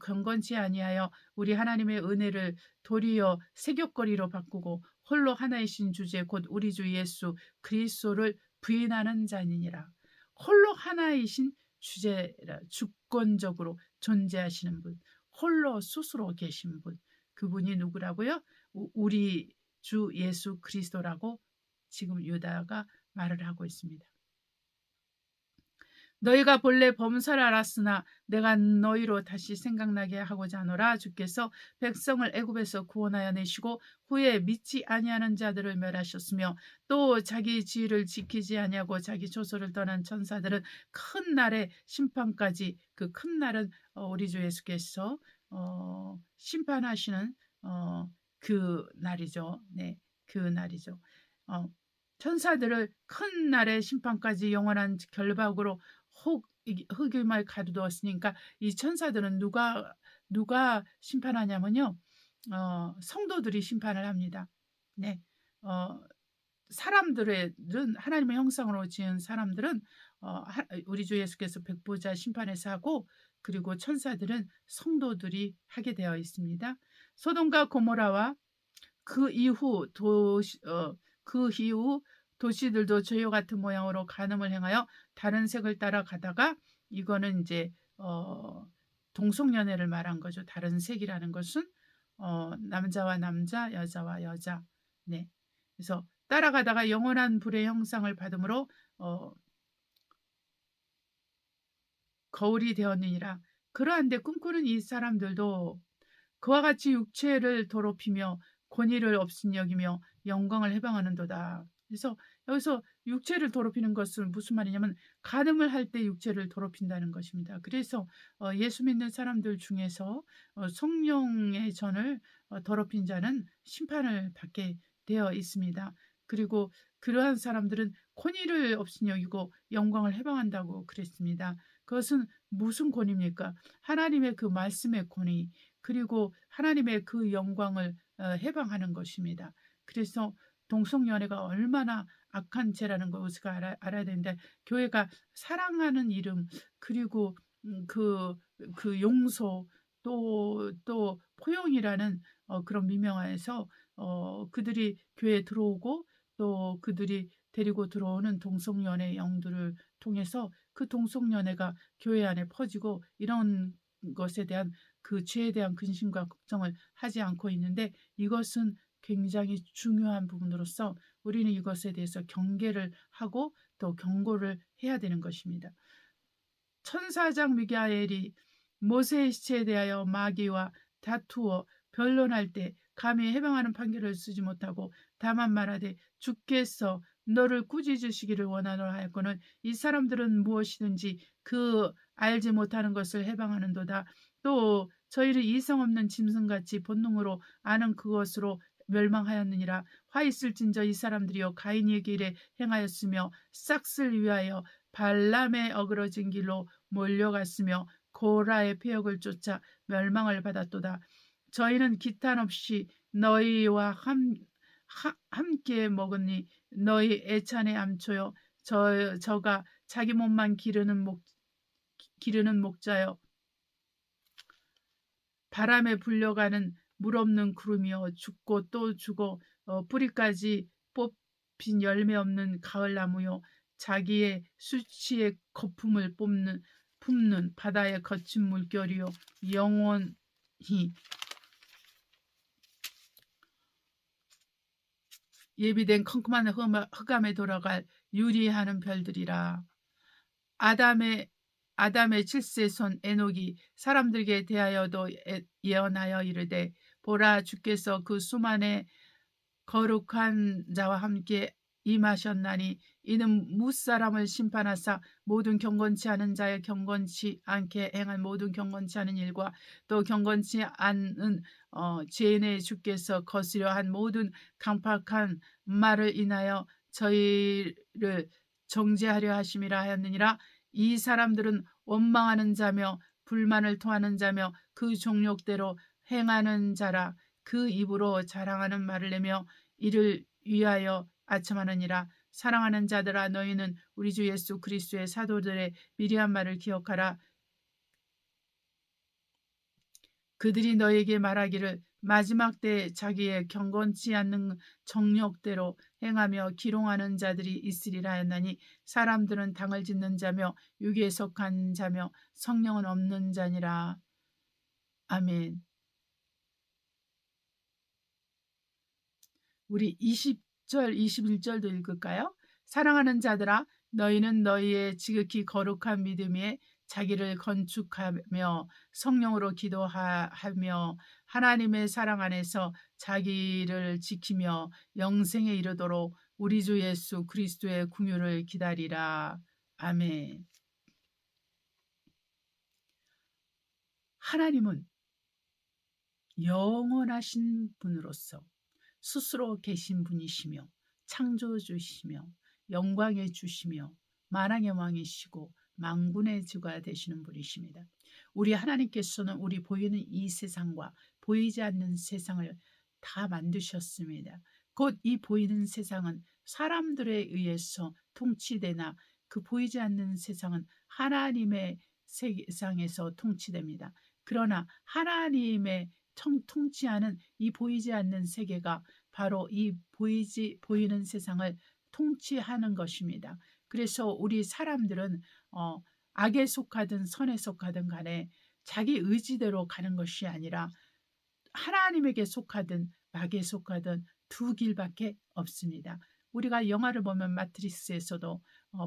경건치 아니하여 우리 하나님의 은혜를 도리어 세격거리로 바꾸고 홀로 하나이신 주제 곧 우리 주 예수 그리스도를 부인하는 자니라. 홀로 하나이신 주제라, 주권적으로 존재하시는 분, 홀로 스스로 계신 분, 그분이 누구라고요? 우리 주 예수 그리스도라고 지금 유다가 말을 하고 있습니다. 너희가 본래 범사를 알았으나 내가 너희로 다시 생각나게 하고자 하노라. 주께서 백성을 애굽에서 구원하여 내시고 후에 믿지 아니하는 자들을 멸하셨으며 또 자기 지위를 지키지 아니하고 자기 조소를 떠난 천사들은 큰 날의 심판까지, 그 큰 날은 우리 주 예수께서 심판하시는 그 날이죠. 네, 그 날이죠. 천사들을 큰 날의 심판까지 영원한 결박으로 흑임을 가두었으니까 이 천사들은 누가 심판하냐면요, 성도들이 심판을 합니다. 네, 사람들은 하나님의 형상으로 지은 사람들은 우리 주 예수께서 백보자 심판에서 하고, 그리고 천사들은 성도들이 하게 되어 있습니다. 소돔과 고모라와 그 이후 도시들도 저희와 같은 모양으로 간음을 행하여 다른 색을 따라가다가, 이거는 이제 동성연애를 말한 거죠. 다른 색이라는 것은 남자와 남자, 여자와 여자. 네. 그래서 따라가다가 영원한 불의 형상을 받음으로 거울이 되었느니라. 그러한데 꿈꾸는 이 사람들도 그와 같이 육체를 더럽히며 권위를 없인 여기며 영광을 해방하는도다. 그래서 여기서 육체를 더럽히는 것은 무슨 말이냐면 간음을 할 때 육체를 더럽힌다는 것입니다. 그래서 예수 믿는 사람들 중에서 성령의 전을 더럽힌 자는 심판을 받게 되어 있습니다. 그리고 그러한 사람들은 권위를 없인 여기고 영광을 해방한다고 그랬습니다. 그것은 무슨 권위입니까? 하나님의 그 말씀의 권위, 그리고 하나님의 그 영광을 해방하는 것입니다. 그래서 동성연애가 얼마나 악한 죄라는 것을 알아야 되는데, 교회가 사랑하는 이름, 그리고 그 용서, 또 포용이라는 그런 미명하에서 그들이 교회에 들어오고 또 그들이 데리고 들어오는 동성연애 영들을 통해서 그 동성연애가 교회 안에 퍼지고, 이런 것에 대한 그 죄에 대한 근심과 걱정을 하지 않고 있는데, 이것은 굉장히 중요한 부분으로서 우리는 이것에 대해서 경계를 하고 또 경고를 해야 되는 것입니다. 천사장 미가엘이 모세의 시체에 대하여 마귀와 다투어 변론할 때 감히 해방하는 판결을 쓰지 못하고 다만 말하되 주께서 너를 꾸짖으시기를 원하노라 하였거늘 이 사람들은 무엇이든지 그 알지 못하는 것을 해방하는도다. 또 저희를 이성 없는 짐승같이 본능으로 아는 그것으로 멸망하였느니라. 화 있을진저 이 사람들이여 가인의 길에 행하였으며 싹쓸 위하여 발람의 어그러진 길로 몰려갔으며 고라의 폐역을 쫓아 멸망을 받았도다. 저희는 기탄 없이 너희와 함께 먹으니 너희 애찬의 암초여 저가 자기 몸만 기르는 목자여 바람에 불려가는 물 없는 구름이여 죽고 또 죽어 뿌리까지 뽑힌 열매 없는 가을나무여 자기의 수치의 거품을 품는 바다의 거친 물결이요 영원히 예비된 컴컴한 흑암에 돌아갈 유리하는 별들이라. 아담의 7세 손 에녹이 사람들에게 대하여도 예언하여 이르되 보라 주께서 그 수만의 거룩한 자와 함께 임하셨나니 이는 무사람을 심판하사 모든 경건치 않은 자의 경건치 않게 행한 모든 경건치 않은 일과 또 경건치 않은 죄인의 주께서 거스려 한 모든 강팍한 말을 인하여 저희를 정죄하려 하심이라 하였느니라. 이 사람들은 원망하는 자며 불만을 토하는 자며 그 종욕대로 행하는 자라. 그 입으로 자랑하는 말을 내며 이를 위하여 아첨하느니라. 사랑하는 자들아, 너희는 우리 주 예수 그리스도의 사도들의 미리한 말을 기억하라. 그들이 너에게 말하기를 마지막 때에 자기의 경건치 않는 정욕대로 행하며 기롱하는 자들이 있으리라 하였나니 사람들은 당을 짓는 자며 육에 속한 자며 성령은 없는 자니라. 아멘. 우리 20절 21절도 읽을까요? 사랑하는 자들아, 너희는 너희의 지극히 거룩한 믿음에 자기를 건축하며 성령으로 기도하며 하나님의 사랑 안에서 자기를 지키며 영생에 이르도록 우리 주 예수 그리스도의 긍휼을 기다리라. 아멘. 하나님은 영원하신 분으로서 스스로 계신 분이시며 창조주시며 영광의 주시며 만왕의 왕이시고 만군의 주가 되시는 분이십니다. 우리 하나님께서는 우리 보이는 이 세상과 보이지 않는 세상을 다 만드셨습니다. 곧 이 보이는 세상은 사람들에 의해서 통치되나 그 보이지 않는 세상은 하나님의 세상에서 통치됩니다. 그러나 하나님의 통치하는 이 보이지 않는 세계가 바로 이 보이는 세상을 통치하는 것입니다. 그래서 우리 사람들은 악에 속하든 선에 속하든 간에 자기 의지대로 가는 것이 아니라 하나님에게 속하든 악에 속하든 두 길밖에 없습니다. 우리가 영화를 보면 마트리스에서도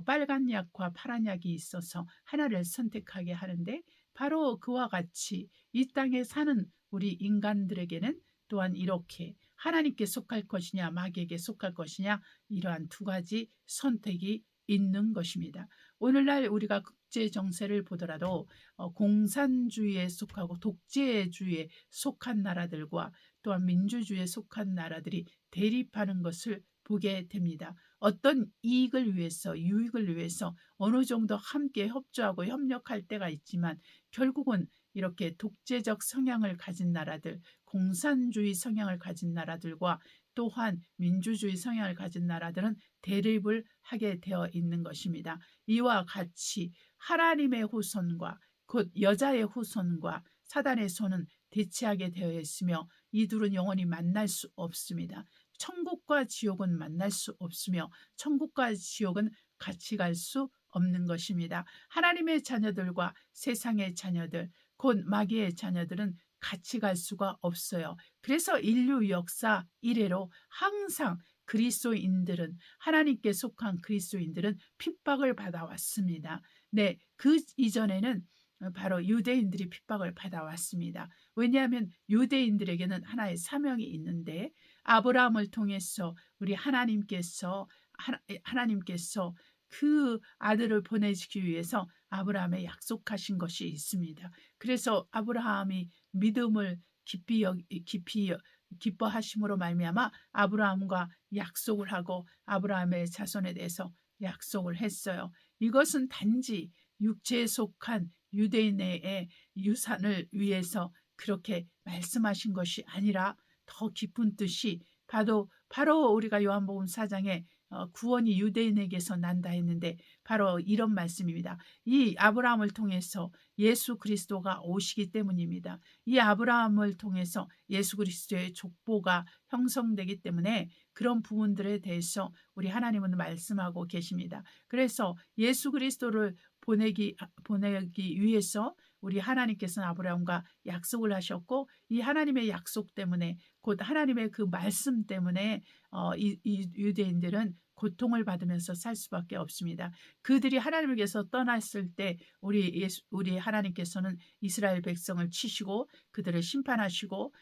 빨간 약과 파란 약이 있어서 하나를 선택하게 하는데 바로 그와 같이 이 땅에 사는 우리 인간들에게는 또한 이렇게 하나님께 속할 것이냐 마귀에게 속할 것이냐 이러한 두 가지 선택이 있는 것입니다. 오늘날 우리가 국제 정세를 보더라도 공산주의에 속하고 독재주의에 속한 나라들과 또한 민주주의에 속한 나라들이 대립하는 것을 보게 됩니다. 어떤 이익을 위해서 유익을 위해서 어느 정도 함께 협조하고 협력할 때가 있지만 결국은 이렇게 독재적 성향을 가진 나라들, 공산주의 성향을 가진 나라들과 또한 민주주의 성향을 가진 나라들은 대립을 하게 되어 있는 것입니다. 이와 같이 하나님의 후손과 곧 여자의 후손과 사단의 손은 대치하게 되어 있으며 이 둘은 영원히 만날 수 없습니다. 천국과 지옥은 만날 수 없으며 천국과 지옥은 같이 갈 수 없는 것입니다. 하나님의 자녀들과 세상의 자녀들, 곧 마귀의 자녀들은 같이 갈 수가 없어요. 그래서 인류 역사 이래로 항상 그리스도인들은 하나님께 속한 그리스도인들은 핍박을 받아왔습니다. 네, 그 이전에는 바로 유대인들이 핍박을 받아왔습니다. 왜냐하면 유대인들에게는 하나의 사명이 있는데 아브라함을 통해서 우리 하나님께서 그 아들을 보내주기 위해서 아브라함에 약속하신 것이 있습니다. 그래서 아브라함이 믿음을 깊이 기뻐하심으로 말미암아 아브라함과 약속을 하고 아브라함의 자손에 대해서 약속을 했어요. 이것은 단지 육체에 속한 유대인의 유산을 위해서 그렇게 말씀하신 것이 아니라 더 깊은 뜻이 바로 우리가 요한복음 4장에 구원이 유대인에게서 난다 했는데 바로 이런 말씀입니다. 이 아브라함을 통해서 예수 그리스도가 오시기 때문입니다. 이 아브라함을 통해서 예수 그리스도의 족보가 형성되기 때문에 그런 부분들에 대해서 우리 하나님은 말씀하고 계십니다. 그래서 예수 그리스도를 보내기 위해서 우리 하나님께서는 아브라함과 약속을 하셨고 이 하나님의 약속 때문에 곧 하나님의 그 말씀 때문에 이 유대인들은 고통을 받으면서 살 수밖에 없습니다. 그들이 하나님께서 떠났을 때 우리 하나님께서는 이스라엘 백성을 치시고 그들을 심판하시고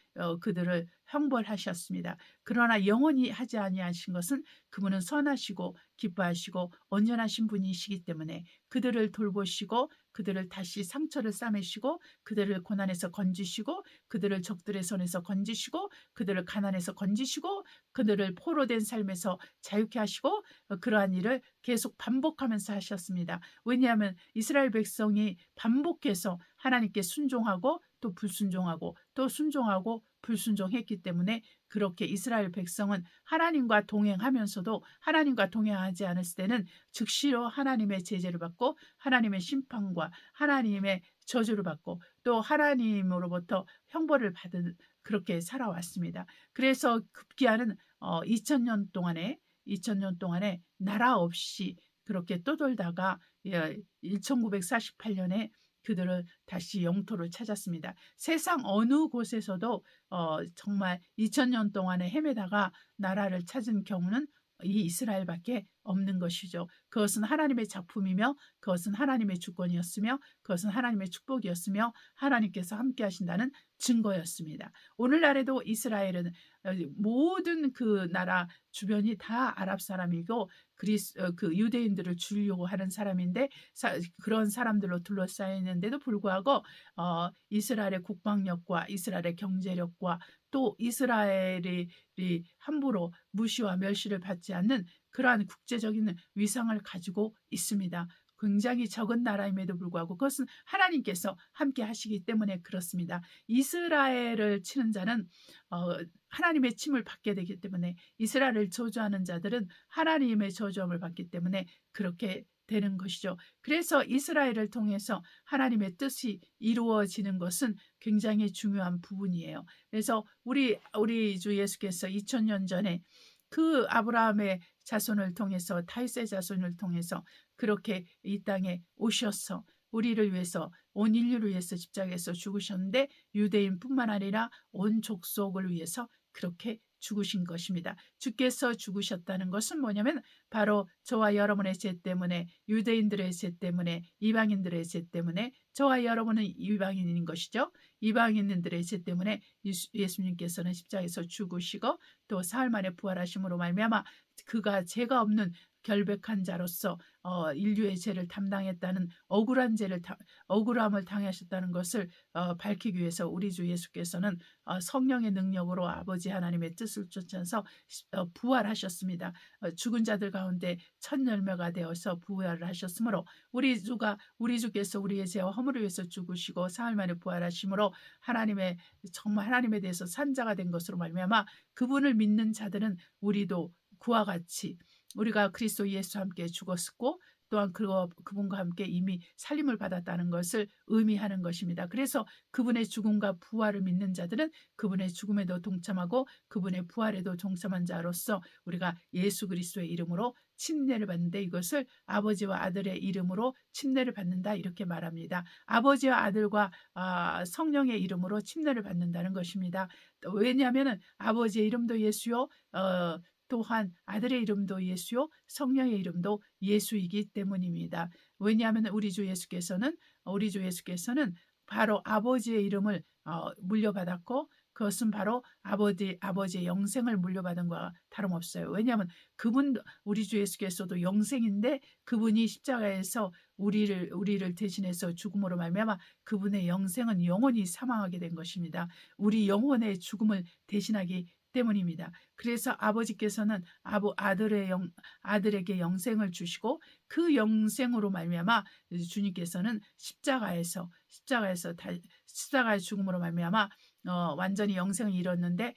그들을 형벌하셨습니다. 그러나 영원히 하지 아니하신 것은 그분은 선하시고 기뻐하시고 온전하신 분이시기 때문에 그들을 돌보시고 그들을 다시 상처를 싸매시고 그들을 고난에서 건지시고 그들을 적들의 손에서 건지시고 그들을 가난에서 건지시고 그들을 포로된 삶에서 자유케 하시고 그러한 일을 계속 반복하면서 하셨습니다. 왜냐하면 이스라엘 백성이 반복해서 하나님께 순종하고 또 불순종하고 또 순종하고 불순종했기 때문에 그렇게 이스라엘 백성은 하나님과 동행하면서도 하나님과 동행하지 않았을 때는 즉시로 하나님의 제재를 받고 하나님의 심판과 하나님의 저주를 받고 또 하나님으로부터 형벌을 받은 그렇게 살아왔습니다. 그래서 급기야는 2000년 동안에 나라 없이 그렇게 떠돌다가 1948년에 그들을 다시 영토를 찾았습니다. 세상 어느 곳에서도 정말 2000년 동안에 헤매다가 나라를 찾은 경우는 이 이스라엘밖에 없는 것이죠. 그것은 하나님의 작품이며 그것은 하나님의 주권이었으며 그것은 하나님의 축복이었으며 하나님께서 함께 하신다는 증거였습니다. 오늘날에도 이스라엘은 모든 그 나라 주변이 다 아랍 사람이고 그 유대인들을 주려고 하는 사람인데 그런 사람들로 둘러싸여 있는데도 불구하고 이스라엘의 국방력과 이스라엘의 경제력과 또 이스라엘이 함부로 무시와 멸시를 받지 않는 그러한 국제적인 위상을 가지고 있습니다. 굉장히 적은 나라임에도 불구하고 그것은 하나님께서 함께 하시기 때문에 그렇습니다. 이스라엘을 치는 자는 하나님의 침을 받게 되기 때문에 이스라엘을 저주하는 자들은 하나님의 저주함을 받기 때문에 그렇게 되는 것이죠. 그래서 이스라엘을 통해서 하나님의 뜻이 이루어지는 것은 굉장히 중요한 부분이에요. 그래서 우리 주 예수께서 2000년 전에 그 아브라함의 자손을 통해서 다윗의 자손을 통해서 그렇게 이 땅에 오셔서 우리를 위해서 온 인류를 위해서 십자가에서 죽으셨는데 유대인뿐만 아니라 온 족속을 위해서 그렇게 죽으신 것입니다. 주께서 죽으셨다는 것은 뭐냐면 바로 저와 여러분의 죄 때문에 유대인들의 죄 때문에 이방인들의 죄 때문에 저와 여러분은 이방인인 것이죠. 이방인들의 죄 때문에 예수님께서는 십자가에서 죽으시고 또 사흘 만에 부활하심으로 말미암아 그가 죄가 없는 결백한 자로서 인류의 죄를 담당했다는 억울함을 당하셨다는 것을 밝히기 위해서 우리 주 예수께서는 성령의 능력으로 아버지 하나님의 뜻을 쫓아서 부활하셨습니다. 죽은 자들 가운데 첫 열매가 되어서 부활을 하셨으므로 우리 주께서 우리의 죄와 허물을 위해서 죽으시고 사흘 만에 부활하심으로 정말 하나님에 대해서 산자가 된 것으로 말미암아 그분을 믿는 자들은 우리도 그와 같이 우리가 그리스도 예수와 함께 죽었고 또한 그분과 함께 이미 살림을 받았다는 것을 의미하는 것입니다. 그래서 그분의 죽음과 부활을 믿는 자들은 그분의 죽음에도 동참하고 그분의 부활에도 동참한 자로서 우리가 예수 그리스도의 이름으로 침례를 받는데 이것을 아버지와 아들의 이름으로 침례를 받는다 이렇게 말합니다. 아버지와 아들과 성령의 이름으로 침례를 받는다는 것입니다. 왜냐하면 아버지의 이름도 예수요 또한 아들의 이름도 예수요 성령의 이름도 예수이기 때문입니다. 왜냐하면 우리 주 예수께서는 바로 아버지의 이름을 물려받았고 그것은 바로 아버지의 영생을 물려받은 것과 다름없어요. 왜냐하면 우리 주 예수께서도 영생인데 그분이 십자가에서 우리를 대신해서 죽음으로 말미암아 그분의 영생은 영원히 사망하게 된 것입니다. 우리 영혼의 죽음을 대신하기 때문입니다. 그래서 아버지께서는 아들에게 영생을 주시고 그 영생으로 말미암아 주님께서는 십자가의 죽음으로 말미암아 완전히 영생을 이뤘는데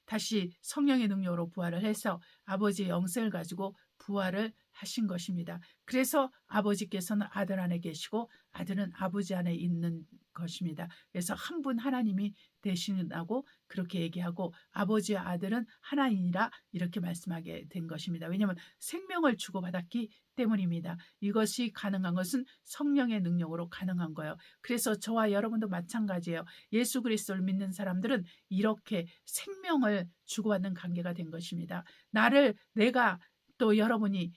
다시 성령의 능력으로 부활을 해서 아버지의 영생을 가지고 부활을 하신 것입니다. 그래서 아버지께서는 아들 안에 계시고 아들은 아버지 안에 있는 것입니다. 그래서 한 분 하나님이 되시다고 그렇게 얘기하고 아버지와 아들은 하나이니라 이렇게 말씀하게 된 것입니다. 왜냐하면 생명을 주고받았기 때문입니다. 이것이 가능한 것은 성령의 능력으로 가능한 거예요. 그래서 저와 여러분도 마찬가지예요. 예수 그리스도를 믿는 사람들은 이렇게 생명을 주고받는 관계가 된 것입니다. 내가 또 여러분이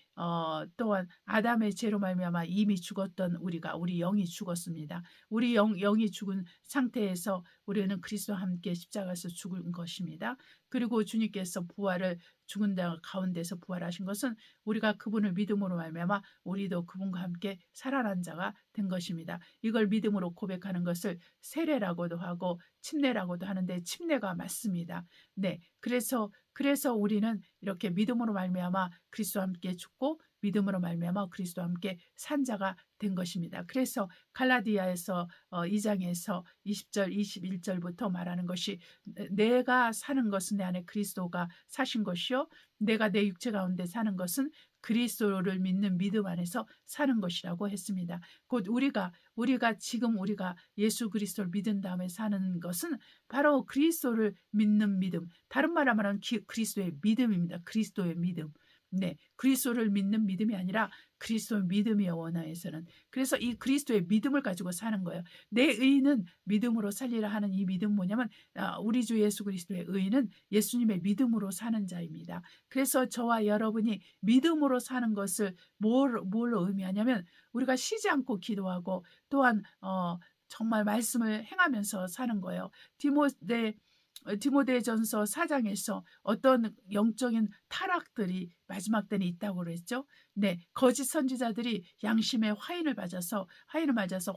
또한 아담의 죄로 말미암아 이미 죽었던 우리 영이 죽었습니다. 우리 영이 죽은 상태에서 우리는 그리스도와 함께 십자가에서 죽은 것입니다. 그리고 주님께서 죽은 가운데서 부활하신 것은 우리가 그분을 믿음으로 말미암아 우리도 그분과 함께 살아난 자가 된 것입니다. 이걸 믿음으로 고백하는 것을 세례라고도 하고 침례라고도 하는데 침례가 맞습니다. 네, 그래서 우리는 이렇게 믿음으로 말미암아 그리스도와 함께 죽고 믿음으로 말미암아 그리스도와 함께 산 자가 된 것입니다. 그래서 갈라디아에서 2장에서 20절 21절부터 말하는 것이 내가 사는 것은 내 안에 그리스도가 사신 것이요 내가 내 육체 가운데 사는 것은 그리스도를 믿는 믿음 안에서 사는 것이라고 했습니다. 곧 우리가 지금 예수 그리스도를 믿은 다음에 사는 것은 바로 그리스도를 믿는 믿음, 다른 말 하면 그리스도의 믿음입니다. 그리스도의 믿음. 네, 그리스도를 믿는 믿음이 아니라 그리스도의 믿음이요 원어에서는. 그래서 이 그리스도의 믿음을 가지고 사는 거예요. 내 의는 믿음으로 살리라 하는 이 믿음 뭐냐면 우리 주 예수 그리스도의 의는 예수님의 믿음으로 사는 자입니다. 그래서 저와 여러분이 믿음으로 사는 것을 뭘로 의미하냐면 우리가 쉬지 않고 기도하고 또한 정말 말씀을 행하면서 사는 거예요. 디모데전서 4장에서 어떤 영적인 타락들이 마지막 때는 있다고 그랬죠. 네, 거짓 선지자들이 양심의 화인을 맞아서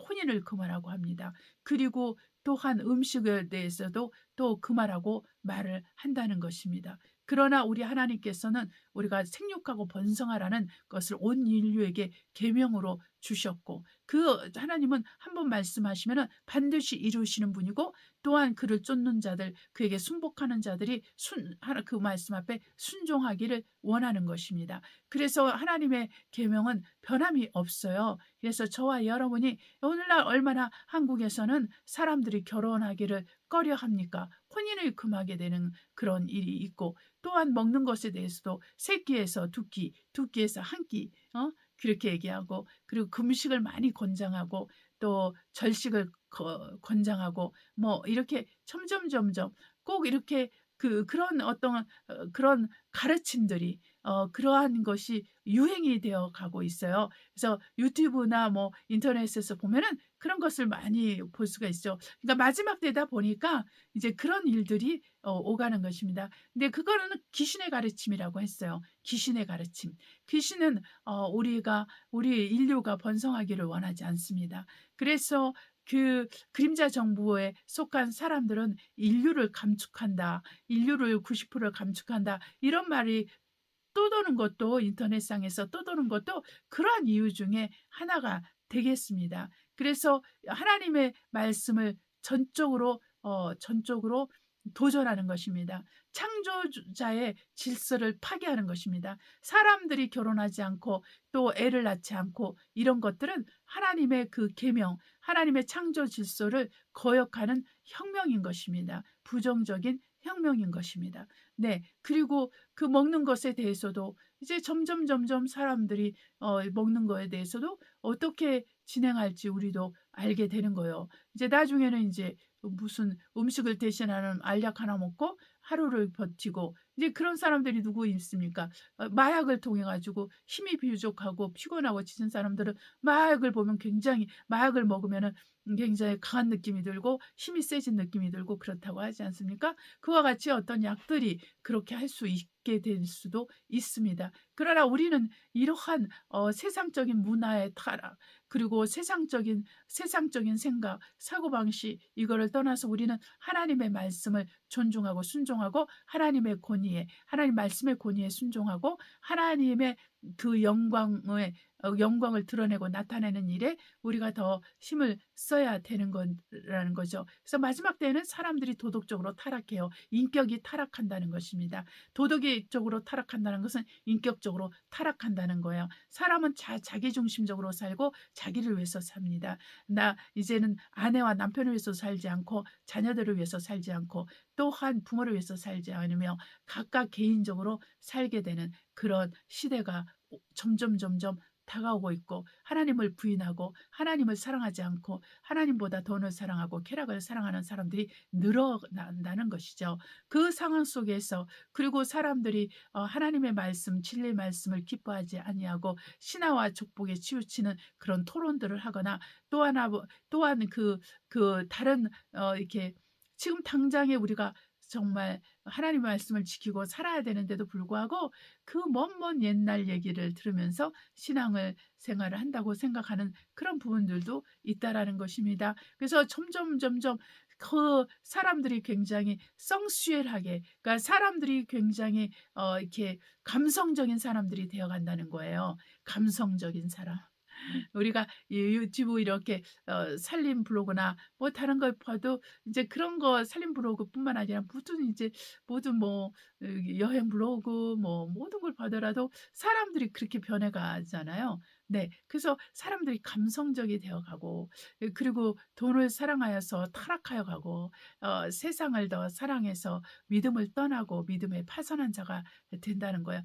혼인을 금하라고 합니다. 그리고 또한 음식에 대해서도 또 금하라고 말을 한다는 것입니다. 그러나 우리 하나님께서는 우리가 생육하고 번성하라는 것을 온 인류에게 계명으로 주셨고 그 하나님은 한번 말씀하시면 반드시 이루시는 분이고 또한 그를 쫓는 자들 그에게 순복하는 자들이 그 말씀 앞에 순종하기를 원하는 것입니다. 그래서 하나님의 계명은 변함이 없어요. 그래서 저와 여러분이 오늘날 얼마나 한국에서는 사람들이 결혼하기를 꺼려합니까? 혼인을 금하게 되는 그런 일이 있고 또한 먹는 것에 대해서도 세 끼에서 두 끼, 두 끼에서 한 끼, 그렇게 얘기하고 그리고 금식을 많이 권장하고 또 절식을 권장하고 뭐 이렇게 점점 꼭 이렇게 그런 어떤 그런 가르침들이 그러한 것이 유행이 되어 가고 있어요. 그래서 유튜브나 뭐 인터넷에서 보면은 그런 것을 많이 볼 수가 있죠. 그러니까 마지막 때다 보니까 이제 그런 일들이 오가는 것입니다. 근데 그거는 귀신의 가르침이라고 했어요. 귀신의 가르침. 귀신은 우리 인류가 번성하기를 원하지 않습니다. 그래서 그 그림자 정부에 속한 사람들은 인류를 감축한다. 인류를 90%를 감축한다. 이런 말이 떠도는 것도 인터넷상에서 떠도는 것도 그러한 이유 중에 하나가 되겠습니다. 그래서 하나님의 말씀을 전적으로 도전하는 것입니다. 창조자의 질서를 파괴하는 것입니다. 사람들이 결혼하지 않고 또 애를 낳지 않고 이런 것들은 하나님의 그 계명, 하나님의 창조 질서를 거역하는 혁명인 것입니다. 부정적인 혁명인 것입니다. 네, 그리고 그 먹는 것에 대해서도 이제 점점 사람들이 먹는 거에 대해서도 어떻게 진행할지 우리도 알게 되는 거예요. 이제 나중에는 이제 무슨 음식을 대신하는 알약 하나 먹고 하루를 버티고 이제 그런 사람들이 누구 있습니까? 마약을 통해 가지고 힘이 부족하고 피곤하고 지친 사람들은 마약을 먹으면은 굉장히 강한 느낌이 들고 힘이 세진 느낌이 들고 그렇다고 하지 않습니까? 그와 같이 어떤 약들이 그렇게 할 수 있게 될 수도 있습니다. 그러나 우리는 이러한 세상적인 문화의 타락 그리고 세상적인 생각, 사고방식 이거를 떠나서 우리는 하나님의 말씀을 존중하고 순종하고 하나님 말씀의 권위에 순종하고 하나님의 그 영광의 영광을 드러내고 나타내는 일에 우리가 더 힘을 써야 되는 거라는 거죠. 그래서 마지막 때에는 사람들이 도덕적으로 타락해요. 인격이 타락한다는 것입니다. 도덕적으로 타락한다는 것은 인격적으로 타락한다는 거예요. 사람은 자기중심적으로 살고 자기를 위해서 삽니다. 나 이제는 아내와 남편을 위해서 살지 않고 자녀들을 위해서 살지 않고 또한 부모를 위해서 살지 않으며 각각 개인적으로 살게 되는 그런 시대가 점점 다가오고 있고, 하나님을 부인하고 하나님을 사랑하지 않고 하나님보다 돈을 사랑하고 쾌락을 사랑하는 사람들이 늘어난다는 것이죠. 그 상황 속에서 그리고 사람들이 하나님의 말씀, 진리의 말씀을 기뻐하지 아니하고 신화와 족복에 치우치는 그런 토론들을 하거나 또한 다른 이렇게 지금 당장에 우리가 정말 하나님의 말씀을 지키고 살아야 되는데도 불구하고 그 먼 옛날 얘기를 들으면서 신앙을 생활을 한다고 생각하는 그런 부분들도 있다라는 것입니다. 그래서 점점 그 사람들이 굉장히 성수엘하게, 그러니까 사람들이 굉장히 이렇게 감성적인 사람들이 되어간다는 거예요. 감성적인 사람. 우리가 유튜브 이렇게 살림 블로그나 뭐 다른 걸 봐도 이제 그런 거 살림 블로그뿐만 아니라 모든 뭐 여행 블로그 뭐 모든 걸 봐더라도 사람들이 그렇게 변해가잖아요. 네, 그래서 사람들이 감성적이 되어가고 그리고 돈을 사랑하여서 타락하여 가고 세상을 더 사랑해서 믿음을 떠나고 믿음에 파선한 자가 된다는 거예요.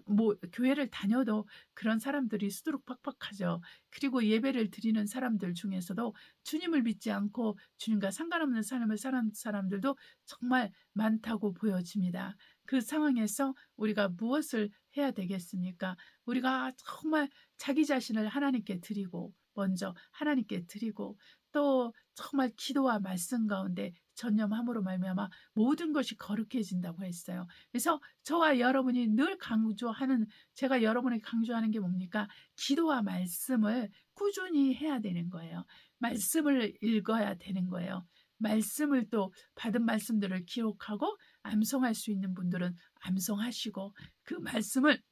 뭐 교회를 다녀도 그런 사람들이 수두룩 팍팍하죠. 그리고 예배를 드리는 사람들 중에서도 주님을 믿지 않고 주님과 상관없는 삶을 사는 사람들도 정말 많다고 보여집니다. 그 상황에서 우리가 무엇을 해야 되겠습니까? 우리가 정말 자기 자신을 하나님께 드리고 먼저 하나님께 드리고 또 정말 기도와 말씀 가운데 전념함으로 말미암아 모든 것이 거룩해진다고 했어요. 그래서 저와 여러분이 늘 제가 여러분에게 강조하는 게 뭡니까? 기도와 말씀을 꾸준히 해야 되는 거예요. 말씀을 읽어야 되는 거예요. 말씀을 또 받은 말씀들을 기록하고 암송할 수 있는 분들은 암송하시고 그 말씀을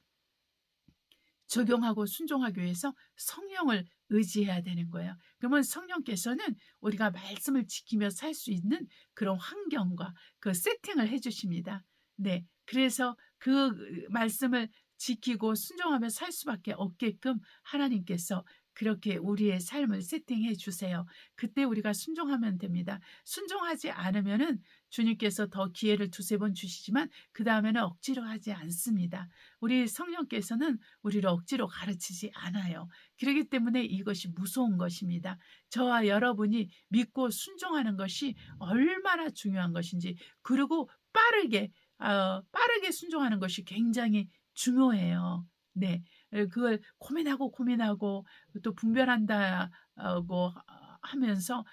적용하고 순종하기 위해서 성령을 의지해야 되는 거예요. 그러면 성령께서는 우리가 말씀을 지키며 살 수 있는 그런 환경과 그 세팅을 해주십니다. 네, 그래서 그 말씀을 지키고 순종하며 살 수밖에 없게끔 하나님께서 그렇게 우리의 삶을 세팅해 주세요. 그때 우리가 순종하면 됩니다. 순종하지 않으면은 주님께서 더 기회를 두세 번 주시지만 그 다음에는 억지로 하지 않습니다. 우리 성령께서는 우리를 억지로 가르치지 않아요. 그렇기 때문에 이것이 무서운 것입니다. 저와 여러분이 믿고 순종하는 것이 얼마나 중요한 것인지, 그리고 빠르게 순종하는 것이 굉장히 중요해요. 네, 그걸 고민하고 또 분별한다고 하면서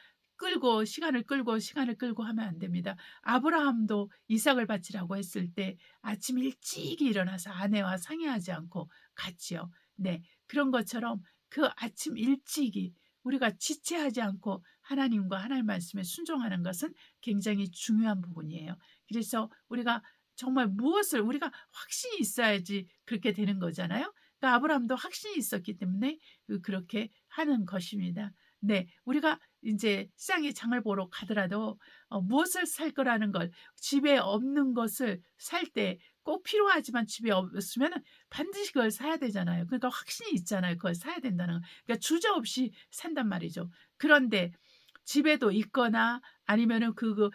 시간을 끌고 하면 안 됩니다. 아브라함도 이삭을 바치라고 했을 때 아침 일찍 일어나서 아내와 상의하지 않고 갔지요. 네, 그런 것처럼 그 아침 일찍이 우리가 지체하지 않고 하나님과 하나님 말씀에 순종하는 것은 굉장히 중요한 부분이에요. 그래서 우리가 정말 무엇을 우리가 확신이 있어야지 그렇게 되는 거잖아요. 그러니까 아브라함도 확신이 있었기 때문에 그렇게 하는 것입니다. 네, 우리가 이제 시장에 장을 보러 가더라도 무엇을 살 거라는 걸, 집에 없는 것을 살 때 꼭 필요하지만 집에 없으면 반드시 그걸 사야 되잖아요. 그러니까 확신이 있잖아요. 그걸 사야 된다는 거. 그러니까 주저없이 산단 말이죠. 그런데 집에도 있거나 아니면은 그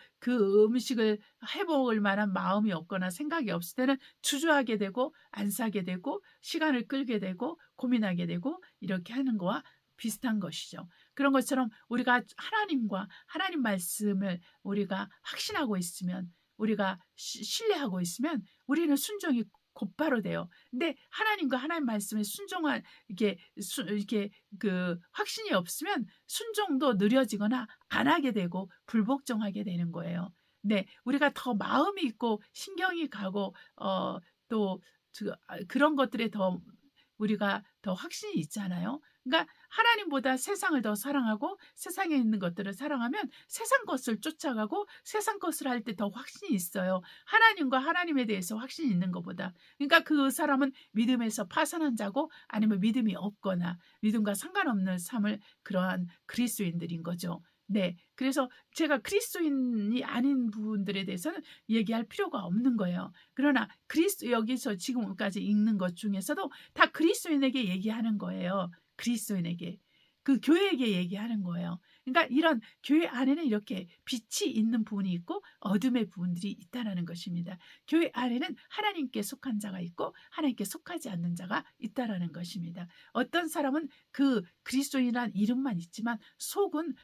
음식을 해 먹을 만한 마음이 없거나 생각이 없을 때는 주저하게 되고 안 사게 되고 시간을 끌게 되고 고민하게 되고 이렇게 하는 거와 비슷한 것이죠. 그런 것처럼 우리가 하나님과 하나님 말씀을 우리가 확신하고 있으면, 우리가 신뢰하고 있으면 우리는 순종이 곧바로 돼요. 근데 하나님과 하나님 말씀에 순종한 이렇게 그 확신이 없으면 순종도 느려지거나 안 하게 되고 불복종하게 되는 거예요. 네, 우리가 더 마음이 있고 신경이 가고 또 그런 것들에 더 우리가 더 확신이 있잖아요. 그러니까 하나님보다 세상을 더 사랑하고 세상에 있는 것들을 사랑하면 세상 것을 쫓아가고 세상 것을 할 때 더 확신이 있어요. 하나님과 하나님에 대해서 확신이 있는 것보다. 그러니까 그 사람은 믿음에서 파산한 자고 아니면 믿음이 없거나 믿음과 상관없는 삶을 그러한 그리스도인들인 거죠. 네. 그래서 제가 그리스도인이 아닌 분들에 대해서는 얘기할 필요가 없는 거예요. 그러나 그리스도 여기서 지금까지 읽는 것 중에서도 다 그리스도인에게 얘기하는 거예요. 그리스도인에게. 그 교회에게 얘기하는 거예요. 그러니까 이런 교회 안에는 이렇게 빛이 있는 부분이 있고 어둠의 부분들이 있다라는 것입니다. 교회 안에는 하나님께 속한 자가 있고 하나님께 속하지 않는 자가 있다라는 것입니다. 어떤 사람은 그 그리스도인이란 이름만 있지만 속은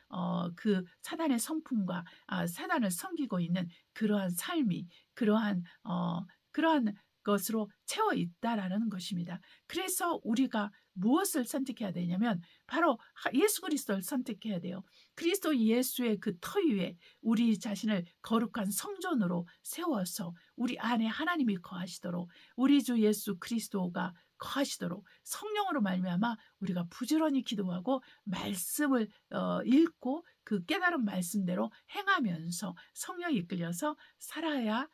그 사단의 성품과 사단을 섬기고 있는 그러한 삶이 그러한 것으로 채워 있다라는 것입니다. 그래서 우리가 무엇을 선택해야 되냐면 바로 예수 그리스도를 선택해야 돼요. 그리스도 예수의 그 터 위에 우리 자신을 거룩한 성전으로 세워서 우리 안에 하나님이 거하시도록 우리 주 예수 그리스도가 거하시도록 성령으로 말미암아 우리가 부지런히 기도하고 말씀을 읽고 그 깨달은 말씀대로 행하면서 성령이 이끌려서 살아야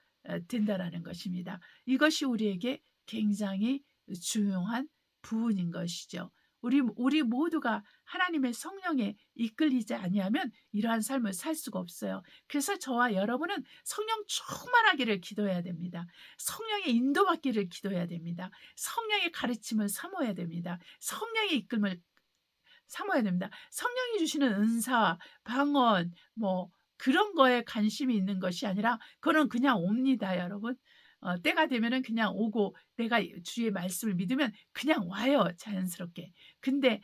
된다라는 것입니다. 이것이 우리에게 굉장히 중요한 부분인 것이죠. 우리 모두가 하나님의 성령에 이끌리지 아니하면 이러한 삶을 살 수가 없어요. 그래서 저와 여러분은 성령 충만하기를 기도해야 됩니다. 성령의 인도받기를 기도해야 됩니다. 성령의 가르침을 사모해야 됩니다. 성령의 이끌림을 사모해야 됩니다. 성령이 주시는 은사, 방언, 그런 거에 관심이 있는 것이 아니라 그거는 그냥 옵니다, 여러분. 때가 되면은 그냥 오고 내가 주의 말씀을 믿으면 그냥 와요, 자연스럽게. 그런데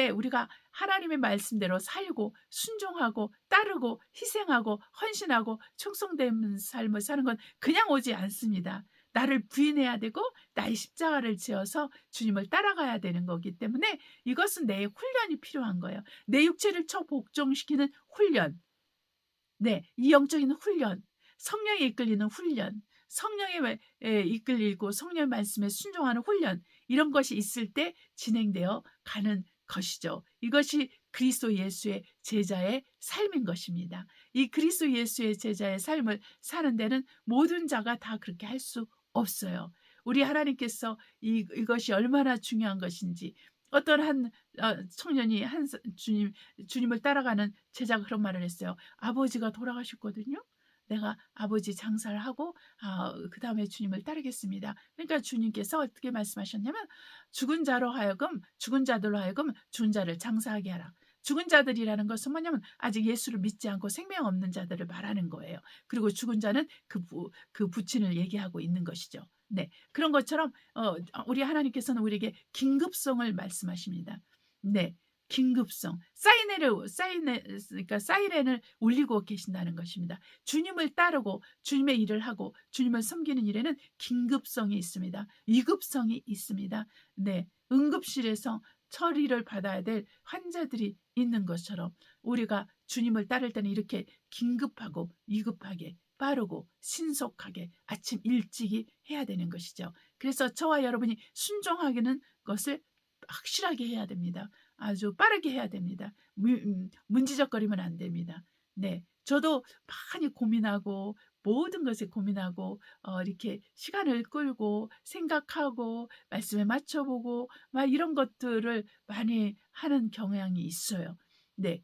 우리가 하나님의 말씀대로 살고 순종하고 따르고 희생하고 헌신하고 충성된 삶을 사는 건 그냥 오지 않습니다. 나를 부인해야 되고 나의 십자가를 지어서 주님을 따라가야 되는 거기 때문에 이것은 내 훈련이 필요한 거예요. 내 육체를 복종시키는 훈련. 네, 이 영적인 훈련. 성령에 이끌리는 훈련, 성령에 이끌리고 성령의 말씀에 순종하는 훈련, 이런 것이 있을 때 진행되어 가는 것이죠. 이것이 그리스도 예수의 제자의 삶인 것입니다. 이 그리스도 예수의 제자의 삶을 사는 데는 모든 자가 다 그렇게 할 수 없어요. 우리 하나님께서 이것이 얼마나 중요한 것인지, 어떤 한 청년이 주님을 따라가는 제자가 그런 말을 했어요. 아버지가 돌아가셨거든요. 내가 아버지 장사를 하고 그 다음에 주님을 따르겠습니다. 그러니까 주님께서 어떻게 말씀하셨냐면 죽은 자들로 하여금 죽은 자를 장사하게 하라. 죽은 자들이라는 것은 뭐냐면 아직 예수를 믿지 않고 생명 없는 자들을 말하는 거예요. 그리고 죽은 자는 그 부친을 얘기하고 있는 것이죠. 네, 그런 것처럼 우리 하나님께서는 우리에게 긴급성을 말씀하십니다. 네, 긴급성, 그러니까 사이렌을 울리고 계신다는 것입니다. 주님을 따르고 주님의 일을 하고 주님을 섬기는 일에는 긴급성이 있습니다. 위급성이 있습니다. 네, 응급실에서 처리를 받아야 될 환자들이 있는 것처럼 우리가 주님을 따를 때는 이렇게 긴급하고 위급하게 빠르고 신속하게 아침 일찍이 해야 되는 것이죠. 그래서 저와 여러분이 순종하기는 것을 확실하게 해야 됩니다. 아주 빠르게 해야 됩니다. 문지적거리면 안 됩니다. 네, 저도 많이 고민하고 모든 것에 고민하고 이렇게 시간을 끌고 생각하고 말씀에 맞춰보고 막 이런 것들을 많이 하는 경향이 있어요. 네,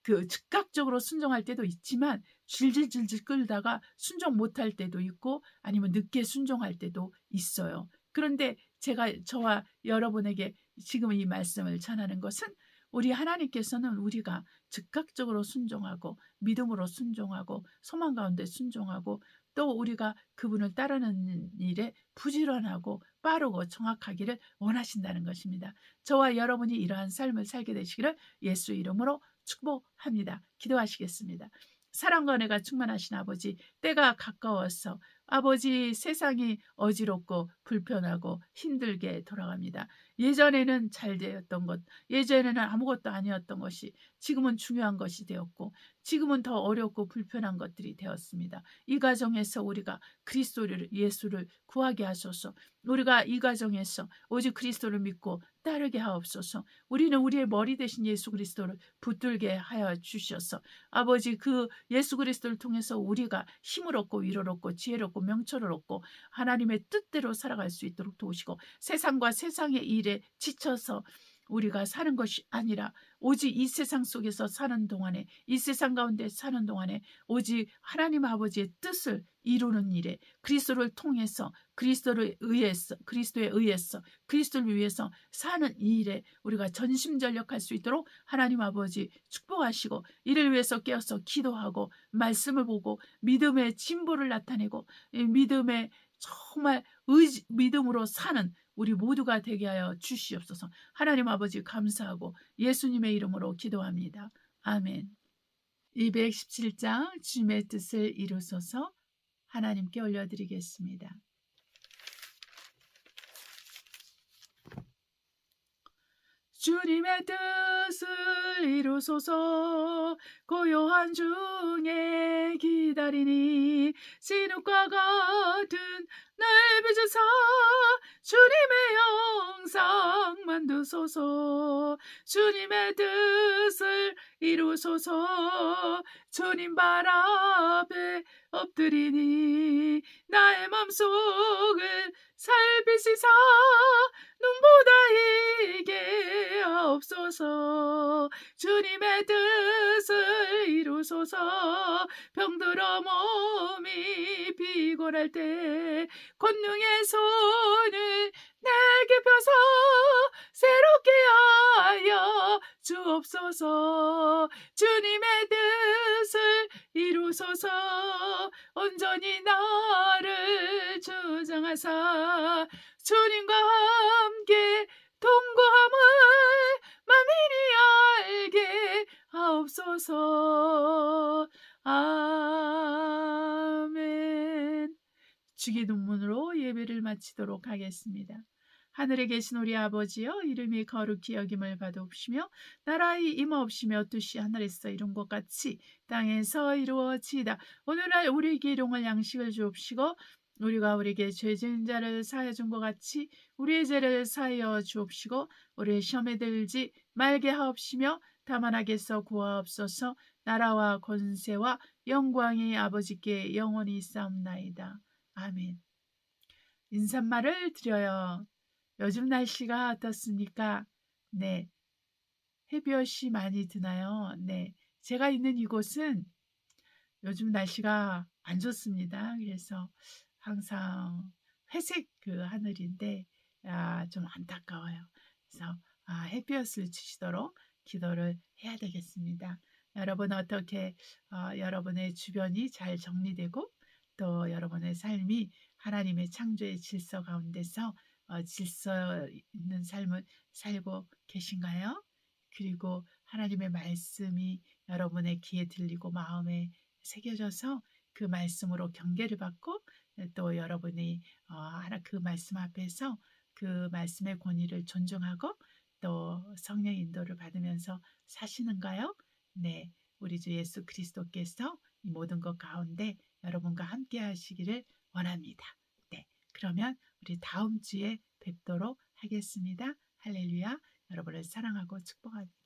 그 즉각적으로 순종할 때도 있지만 질질질질 끌다가 순종 못할 때도 있고 아니면 늦게 순종할 때도 있어요. 그런데 제가 저와 여러분에게 지금 이 말씀을 전하는 것은 우리 하나님께서는 우리가 즉각적으로 순종하고 믿음으로 순종하고 소망 가운데 순종하고 또 우리가 그분을 따르는 일에 부지런하고 빠르고 정확하기를 원하신다는 것입니다. 저와 여러분이 이러한 삶을 살게 되시기를 예수 이름으로 축복합니다. 기도하시겠습니다. 사랑과 은혜가 충만하신 아버지, 때가 가까워서 아버지, 세상이 어지럽고 불편하고 힘들게 돌아갑니다. 예전에는 잘 되었던 것, 예전에는 아무것도 아니었던 것이 지금은 중요한 것이 되었고, 지금은 더 어렵고 불편한 것들이 되었습니다. 이 가정에서 우리가 그리스도를, 예수를 구하게 하소서. 우리가 이 가정에서 오직 그리스도를 믿고 따르게 하옵소서. 우리는 우리의 머리 대신 예수 그리스도를 붙들게 하여 주셔서 아버지, 그 예수 그리스도를 통해서 우리가 힘을 얻고 위로를 얻고 지혜를 얻고 명철을 얻고 하나님의 뜻대로 살아갈 수 있도록 도우시고, 세상과 세상의 일에 지쳐서 우리가 사는 것이 아니라 오직 이 세상 속에서 사는 동안에, 이 세상 가운데 사는 동안에 오직 하나님 아버지의 뜻을 이루는 일에 그리스도를 통해서, 그리스도에 의해서 그리스도를 위해서 사는 이 일에 우리가 전심전력할 수 있도록 하나님 아버지 축복하시고, 이를 위해서 깨어서 기도하고 말씀을 보고 믿음의 진보를 나타내고 믿음의 정말 믿음으로 사는 우리 모두가 되게 하여 주시옵소서. 하나님 아버지 감사하고 예수님의 이름으로 기도합니다. 아멘. 217장 주님의 뜻을 이루소서 하나님께 올려드리겠습니다. 주님의 뜻을 이루소서. 고요한 중에 기다리니 진흙과 같은 날 빚으사 주님의 영상 만드소서. 주님의 뜻을 이루소서. 주님 발 앞에 엎드리니 나의 맘속을 살피시사 눈보다 이게 하옵소서. 주님의 뜻을 이루소서. 병들어 몸이 피곤할 때 권능의 손을 내게 펴서 새롭게 하여 주옵소서. 주님의 뜻을 이루소서. 온전히 나를 주장하사 주님과 함께 동거함을 만민이 알게 하옵소서. 아멘. 주기 눈문으로 예배를 마치도록 하겠습니다. 하늘에 계신 우리 아버지여, 이름이 거룩히 여김을 받으옵시며 나라의 임하옵시며 뜻이 하늘에서 이룬 것 같이 땅에서 이루어지이다. 오늘날 우리에게 일용할 양식을 주옵시고 우리가 우리에게 죄 지은 자를 사하여 준 것 같이 우리의 죄를 사하여 주옵시고 우리의 시험에 들지 말게 하옵시며 다만 악에서 구하옵소서. 나라와 권세와 영광이 아버지께 영원히 있사옵나이다. 아멘. 인사말을 드려요. 요즘 날씨가 어떻습니까? 네, 햇볕이 많이 드나요? 네, 제가 있는 이곳은 요즘 날씨가 안 좋습니다. 그래서 항상 회색 그 하늘인데 좀 안타까워요. 그래서 햇볕을 주시도록 기도를 해야 되겠습니다. 여러분 어떻게 여러분의 주변이 잘 정리되고 또 여러분의 삶이 하나님의 창조의 질서 가운데서 질서 있는 삶을 살고 계신가요? 그리고 하나님의 말씀이 여러분의 귀에 들리고 마음에 새겨져서 그 말씀으로 경계를 받고 또 여러분이 그 말씀 앞에서 그 말씀의 권위를 존중하고 또 성령 인도를 받으면서 사시는가요? 네, 우리 주 예수 그리스도께서 이 모든 것 가운데 여러분과 함께 하시기를 원합니다. 네, 그러면 우리 다음 주에 뵙도록 하겠습니다. 할렐루야. 여러분을 사랑하고 축복합니다.